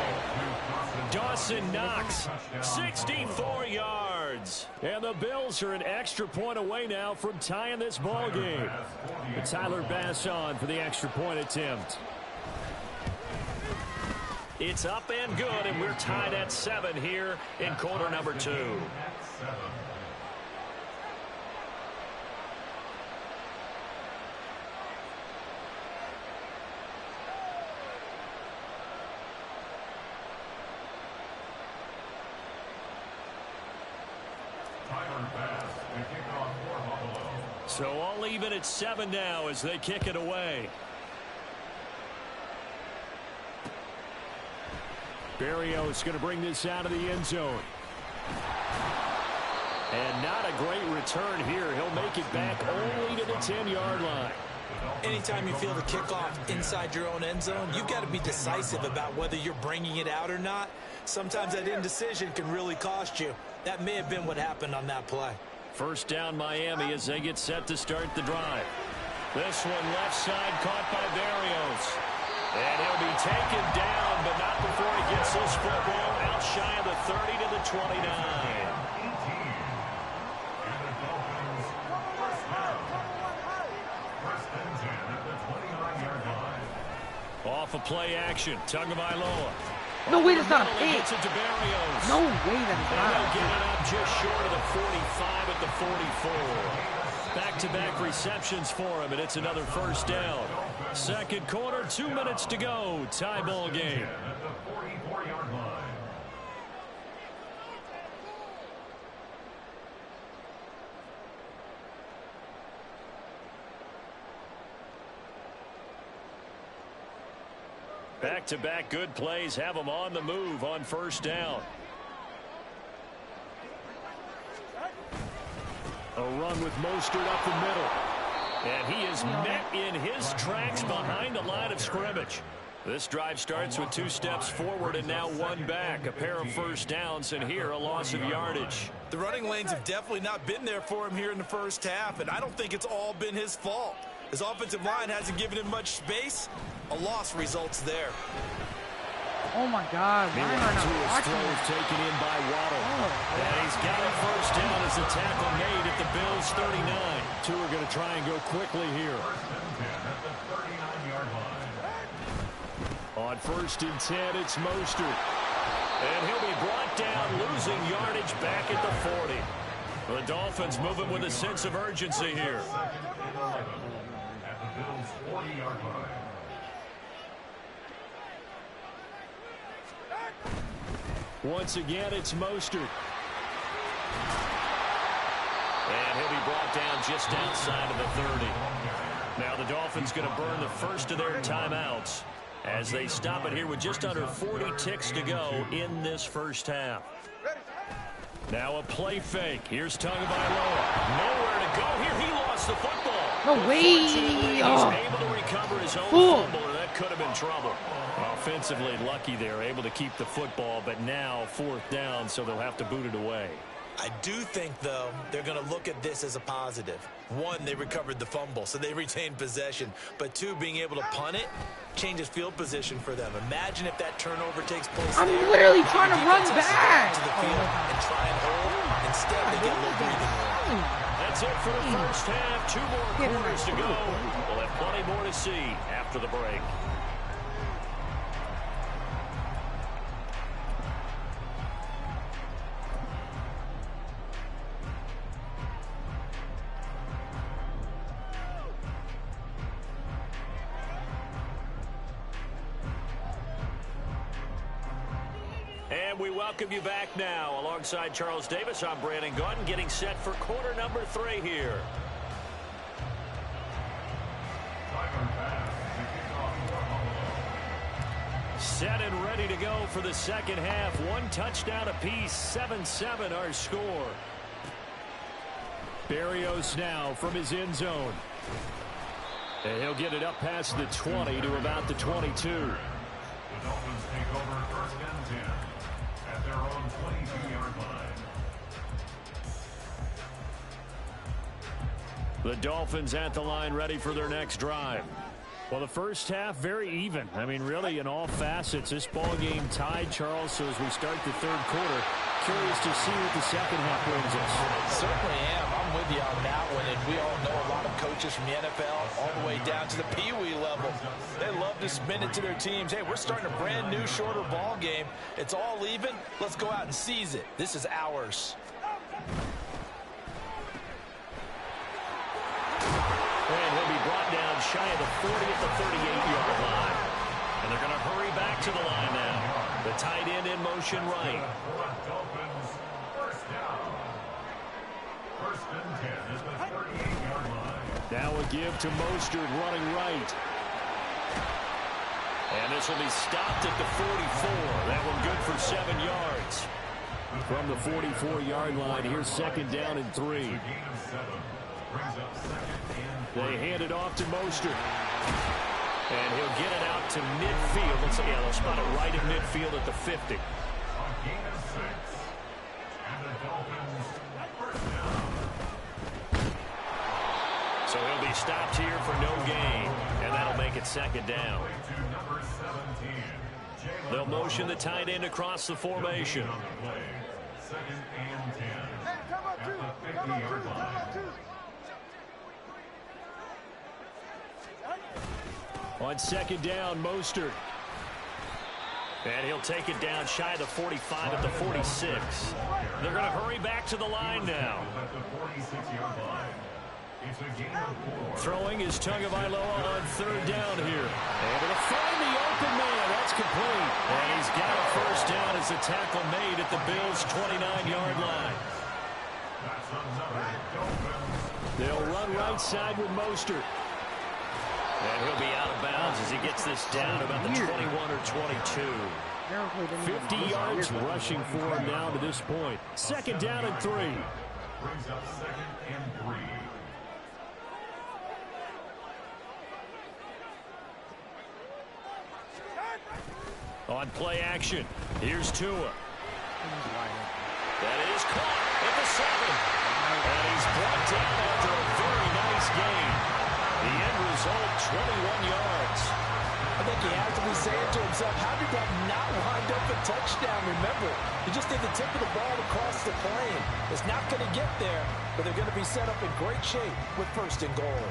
Dawson Knox, 64 yards. And the Bills are an extra point away now from tying this ball game. But Tyler Bass on for the extra point attempt. It's up and good, and we're tied at 7 here in quarter number 2. So all even at 7 now as they kick it away. Berrios going to bring this out of the end zone. And not a great return here. He'll make it back only to the 10-yard line. Anytime you feel the kickoff inside your own end zone, you've got to be decisive about whether you're bringing it out or not. Sometimes that indecision can really cost you. That may have been what happened on that play. First down Miami as they get set to start the drive. This one left side caught by Berrios. And he'll be taken down, but not before he gets this football out shy of the 30 to the 29. Off of play action, Tagovailoa. No way, that's not a pick. Gets it to Berrios. No way, that's not a pick. They'll get it up just short of the 45 at the 44. Back-to-back receptions for him, and it's another first down. Second quarter, 2 minutes to go. Tie ball game. Back-to-back good plays have them on the move on first down. A run with Mostert up the middle. And he is met in his tracks behind the line of scrimmage. This drive starts with 2 steps forward and now 1 back. A pair of first downs, and here a loss of yardage. The running lanes have definitely not been there for him here in the first half, and I don't think it's all been his fault. His offensive line hasn't given him much space. A loss results there. Oh my God! Meanwhile, Tua's throw taken in by Waddle. And he's got a first down as the tackle made at the Bills 39. Tua going to try and go quickly here. On 1st and 10, it's Mostert. And he'll be brought down, losing yardage back at the 40. The Dolphins moving with a sense of urgency here. At the Bills 40-yard line. Once again, it's Mostert. And he'll be brought down just outside of the 30. Now the Dolphins going to burn the first of their timeouts. as they stop it here with just under 40 ticks to go in this first half. Now a play fake. Here's Tagovailoa. Nowhere to go here. He lost the football. No way. He's able to recover his own fumble, or that could have been trouble. Offensively lucky there, able to keep the football, but now 4th down, so they'll have to boot it away. I do think, though, they're going to look at this as a positive. 1, they recovered the fumble, so they retained possession. But 2, being able to punt it changes field position for them. Imagine if that turnover takes place. I'm literally trying to run back. To the field and try and hold. Instead, they get a little breathing room. That's it for the first half. 2 more quarters to go. We'll have plenty more to see after the break. And we welcome you back now. Alongside Charles Davis, I'm Brandon Gaudin, getting set for quarter number 3 here. Set and ready to go for the second half. 1 touchdown apiece, 7-7 our score. Berrios now from his end zone. And he'll get it up past the 20 to about the 22. The Dolphins take over 1st and 10 at their own 22-yard line. The Dolphins at the line, ready for their next drive. Well, the first half, very even. I mean, really, in all facets, this ball game tied, Charles. So as we start the 3rd quarter, curious to see what the second half brings us. Certainly am. I'm with you on that one. And we all know a lot of coaches from the NFL all the way down to the Pee-wee level. They love to spin it to their teams. Hey, we're starting a brand new, shorter ball game. It's all even. Let's go out and seize it. This is ours. And he'll be brought down shy of the 40 at the 38-yard line. And they're going to hurry back to the line now. The tight end in motion right. Dolphins 1st down. 1st and 10 is the 38-yard line. Now a give to Mostert running right. And this will be stopped at the 44. That one good for 7 yards. From the 44-yard line, here's 2nd down and 3. Gain of 7 brings up 2nd and 3. They hand it off to Mostert. And he'll get it out to midfield. Let's see, they'll spot it right in midfield at the 50. A gain of 6. And the Dolphins 1st down. So he'll be stopped here for no gain. And that'll make it 2nd down. To number 17. They'll motion the tight end across the formation. On the play. 2nd and 10. At the 50-yard line. On 2nd down, Mostert. And he'll take it down shy of the 45 at the 46. They're going to hurry back to the line now. At the 46-yard line. It's a gain of 4. Throwing is Tagovailoa on 3rd down here. Able to find the open man. That's complete. And he's got a 1st down as the tackle made at the Bills' 29-yard line. That's another Dolphins. They'll run right side with Mostert. And he'll be out of bounds as he gets this down about the 21 or 22. 50 yards rushing for him now to this point. 2nd down and 3. Brings up 2nd and 3. On play action, here's Tua. That is caught at the 7. And he's brought down after a very nice game. The end result, 21 yards. I think he has to be saying to himself, how did that not wind up a touchdown? Remember, he just did the tip of the ball across the plane. It's not going to get there, but they're going to be set up in great shape with 1st and goal.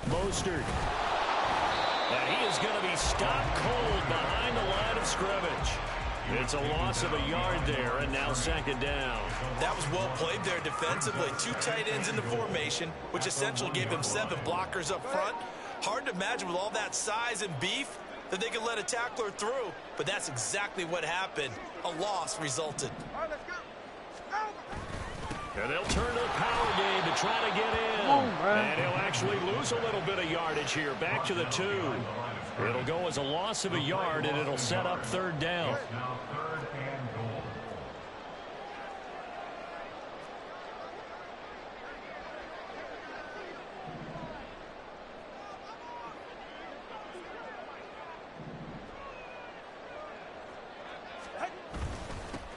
Mostert. And he is going to be stopped cold behind the line of scrimmage. It's a loss of a yard there, and now second down. That was well played there defensively. 2 tight ends in the formation, which essentially gave them 7 blockers up front. Hard to imagine with all that size and beef that they could let a tackler through, but that's exactly what happened. A loss resulted. And they'll turn to the power game to try to get in. And he'll actually lose a little bit of yardage here. Back to the 2. It'll go as a loss of a yard, and it'll set up third down. Now third and goal.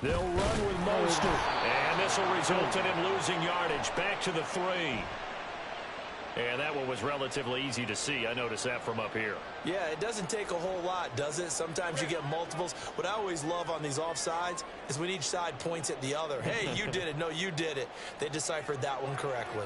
They'll run with Mostert. And this will result in him losing yardage. Back to the 3. And that one was relatively easy to see. I noticed that from up here. Yeah, it doesn't take a whole lot, does it? Sometimes you get multiples. What I always love on these offsides is when each side points at the other. Hey, you did it. No, you did it. They deciphered that one correctly.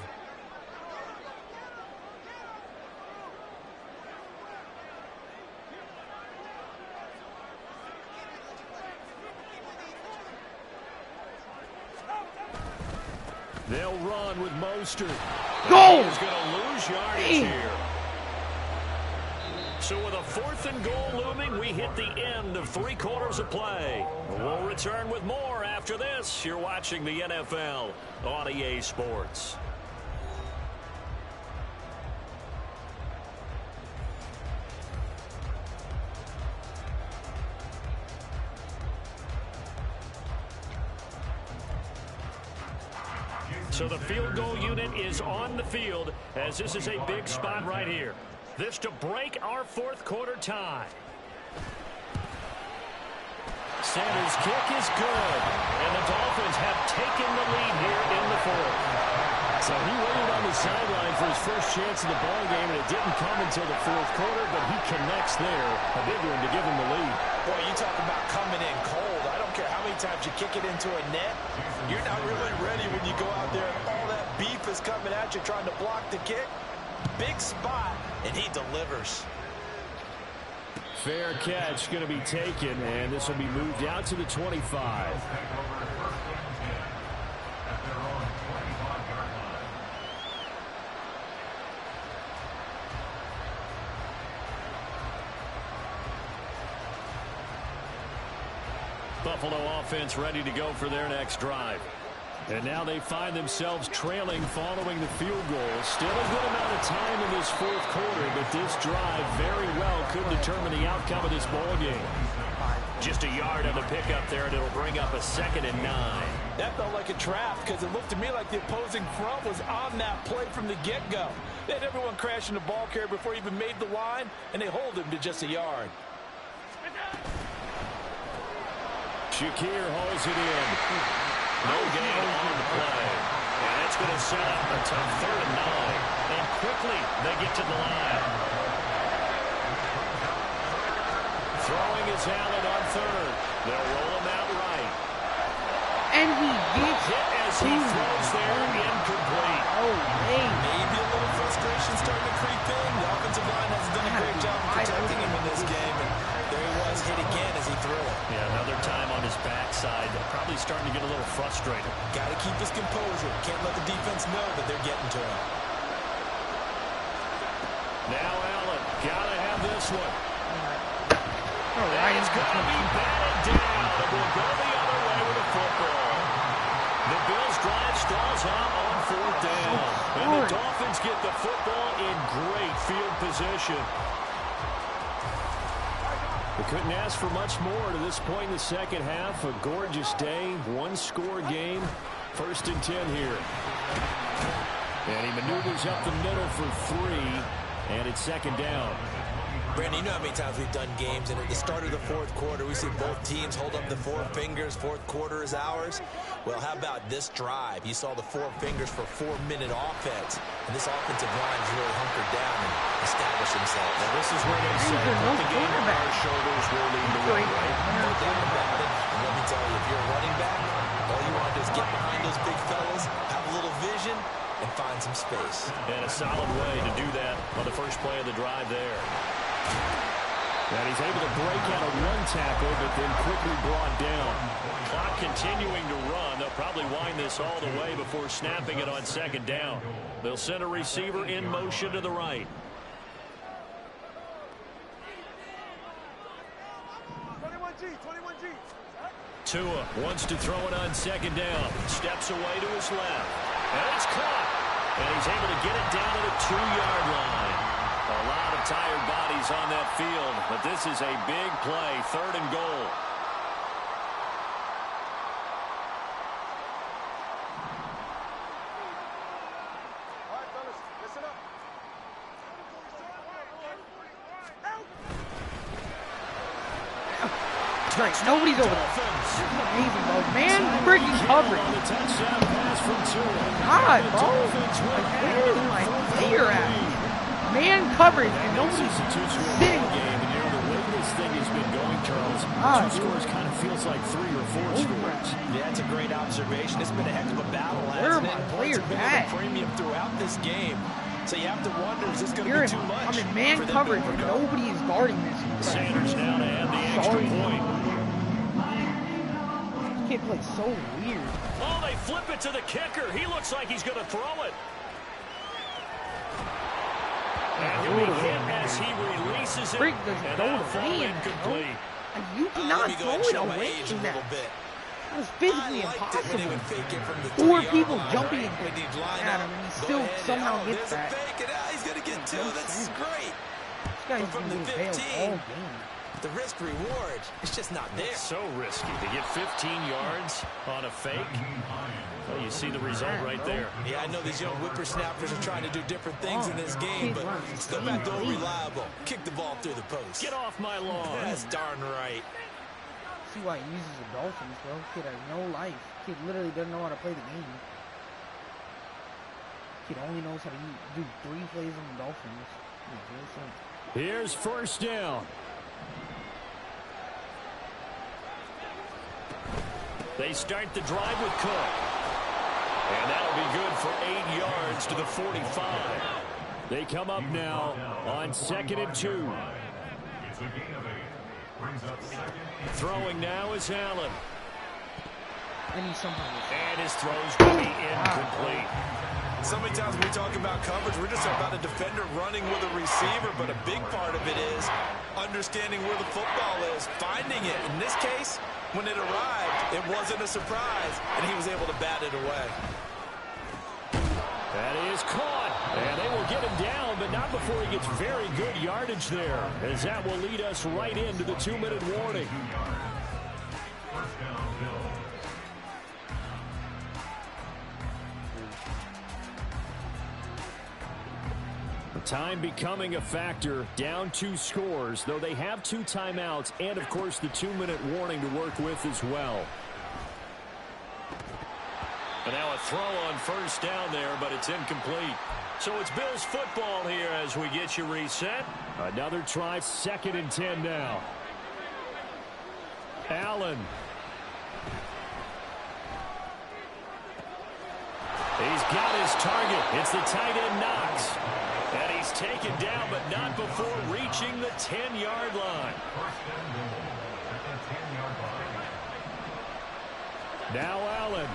They'll run with Mostert. Go! He's going to lose yardage here. So with a 4th and goal looming, we hit the end of 3 quarters of play. We'll return with more after this. You're watching the NFL on EA Sports. So the field goal unit is on the field as this is a big spot right here. This to break our 4th quarter tie. Sanders' kick is good, and the Dolphins have taken the lead here in the 4th. So he waited on the sideline for his first chance in the ball game, and it didn't come until the 4th quarter, but he connects there. A big one to give him the lead. Boy, you talk about coming in cold. I don't care how many times you kick it into a net. You're not really ready when you go out there and all that beef is coming at you trying to block the kick. Big spot, and he delivers. Fair catch going to be taken, and this will be moved out to the 25. Buffalo offense ready to go for their next drive. And now they find themselves trailing following the field goal. Still a good amount of time in this 4th quarter, but this drive very well could determine the outcome of this ball game. Just a yard on the pickup there, and it'll bring up a 2nd and 9. That felt like a trap because it looked to me like the opposing front was on that play from the get-go. They had everyone crashing the ball carrier before he even made the line, and they hold him to just a yard. Shakir holds it in. No gain on the play. And that's going to set up a tough 3rd and 9. And quickly they get to the line. Throwing is Allen on 3rd. They'll roll him out right. And he gets hit as he throws there, incomplete. Oh, man. Maybe a little frustration starting to creep in. The offensive line has done a great job of protecting him in this game. And there he was, hit again as he threw it. Yeah, another time on his backside. Probably starting to get a little frustrated. Got to keep his composure. Can't let the defense know that they're getting to him. Now Allen, got to have this one. All right, it's going to be batted down, but we'll go the other way with the football. The Bills drive stalls out on 4th down. And the Dolphins get the football in great field position. We couldn't ask for much more to this point in the second half. A gorgeous day, 1-score game. 1st and 10 here. And he maneuvers up the middle for 3. And it's 2nd down. Brandon, you know how many times we've done games, and at the start of the 4th quarter, we see both teams hold up the 4 fingers. 4th quarter is ours. Well, how about this drive? You saw the 4 fingers for 4-minute offense, and this offensive line is really hunkered down and established themselves. Well, this is where they say, put the game on our shoulders, we'll lead the way, right? No doubt about it. And let me tell you, if you're a running back, all you want to do is get behind those big fellas, have a little vision, and find some space. And a solid way to do that on the first play of the drive there. And he's able to break out of one tackle, but then quickly brought down. Clock continuing to run. They'll probably wind this all the way before snapping it on second down. They'll send a receiver in motion to the right. Tua wants to throw it on second down. Steps away to his left. And it's caught. And he's able to get it down to the 2-yard line. A lot of tired bodies on that field, but this is a big play, 3rd and goal. Right, nobody's over there. This is amazing, bro. Man, freaking coverage. God, bro. Like, where is my player at? Man coverage, and nobody's sitting. The way this thing has been going, Charles, 2 scores kind of feels like 3 or 4 scores. Yeah, that's a great observation. It's been a heck of a battle. Where are my players at? Premium throughout this game. So you have to wonder, is this going to be too much? I'm in man coverage, and nobody is guarding this. Sanders now to add the extra point. This kid plays so weird. Oh, they flip it to the kicker. He looks like he's going to throw it. And he'll be hit as he releases it. Freak doesn't and go that'll to fall land, incomplete. You cannot throw it away from that. It was physically impossible. 4 people jumping at him, and he still somehow gets that. He's going to get 2. That's great. This guy's been getting bailed all game. The risk reward, it's just not there. It's so risky to get 15 yards on a fake. Well, you see the result right there. Yeah, I know these young whippersnappers are trying to do different things in this game, but still back to reliable. Kick the ball through the post. Get off my lawn. That's darn right. See why he uses the Dolphins, bro. Kid has no life. Kid literally doesn't know how to play the game. Kid only knows how to do 3 plays on the Dolphins. Makes no sense. Here's first down. They start the drive with Cook. And that'll be good for 8 yards to the 45. They come up now on 2nd and 2. Throwing now is Allen. And his throw's going to be incomplete. So many times when we talk about coverage, we're just about a defender running with a receiver, but a big part of it is understanding where the football is, finding it. In this case, when it arrived, it wasn't a surprise, and he was able to bat it away. That is caught, and they will get him down, but not before he gets very good yardage there, as that will lead us right into the 2-minute warning. Time becoming a factor, down 2 scores, though they have 2 timeouts and, of course, the 2-minute warning to work with as well. And now a throw on first down there, but it's incomplete. So it's Bills football here as we get you reset. Another try, 2nd and 10 now. Allen. He's got his target. It's the tight end Knox. And he's taken down, but not before reaching the 10-yard line. Now Allen.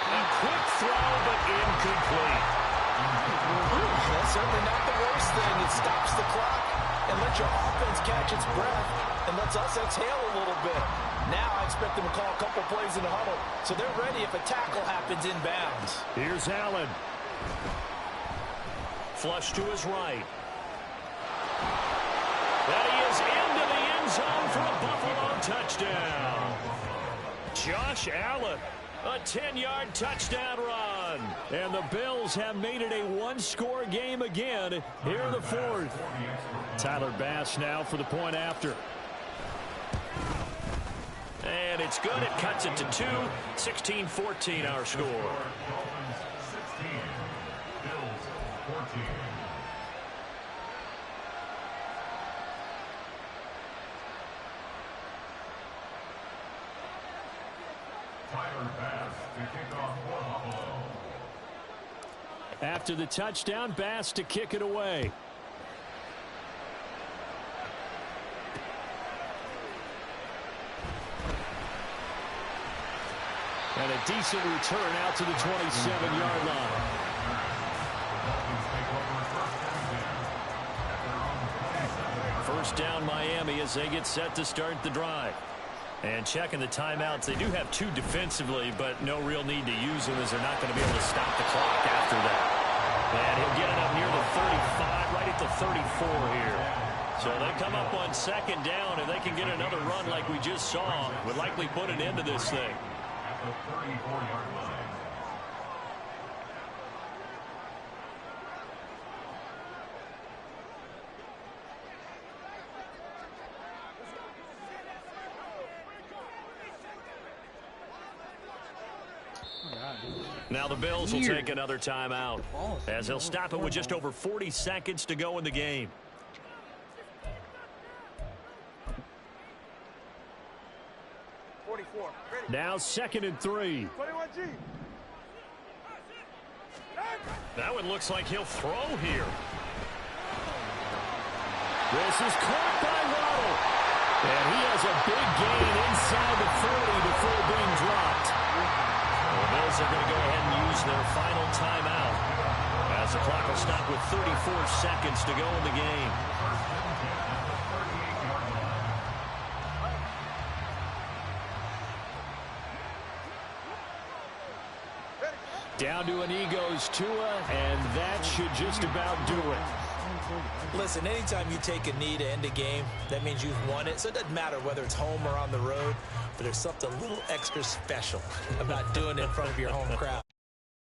A quick throw, but incomplete. That's certainly not the worst thing. It stops the clock and lets your offense catch its breath and lets us exhale a little bit. Now I expect them to call a couple plays in the huddle, so they're ready if a tackle happens inbounds. Here's Allen. Flush to his right. That he is into the end zone for a Buffalo touchdown. Josh Allen, a 10-yard touchdown run. And the Bills have made it a 1-score game again here in the 4th. Tyler Bass now for the point after. And it's good. It cuts it to 2. 16-14 our score. After the touchdown, Bass to kick it away. And a decent return out to the 27-yard line. First down Miami as they get set to start the drive. And checking the timeouts, they do have 2 defensively, but no real need to use them as they're not going to be able to stop the clock after that. And he'll get it up near the 35, right at the 34 here. So they come up on second down, and they can get another run like we just saw. Would likely put an end to this thing. At the 34-yard line. Now the Bills will take another timeout as they'll stop it with just over 40 seconds to go in the game. Now 2nd and 3. That one looks like he'll throw here. This is caught by Waddle. And he has a big gain inside the 40 before being dropped. The Bills are going to go ahead and use their final timeout as the clock will stop with 34 seconds to go in the game. Down to an knee goes Tua, and that should just about do it. Listen, anytime you take a knee to end a game, that means you've won it. So it doesn't matter whether it's home or on the road, but there's something a little extra special about doing it in front of your home crowd.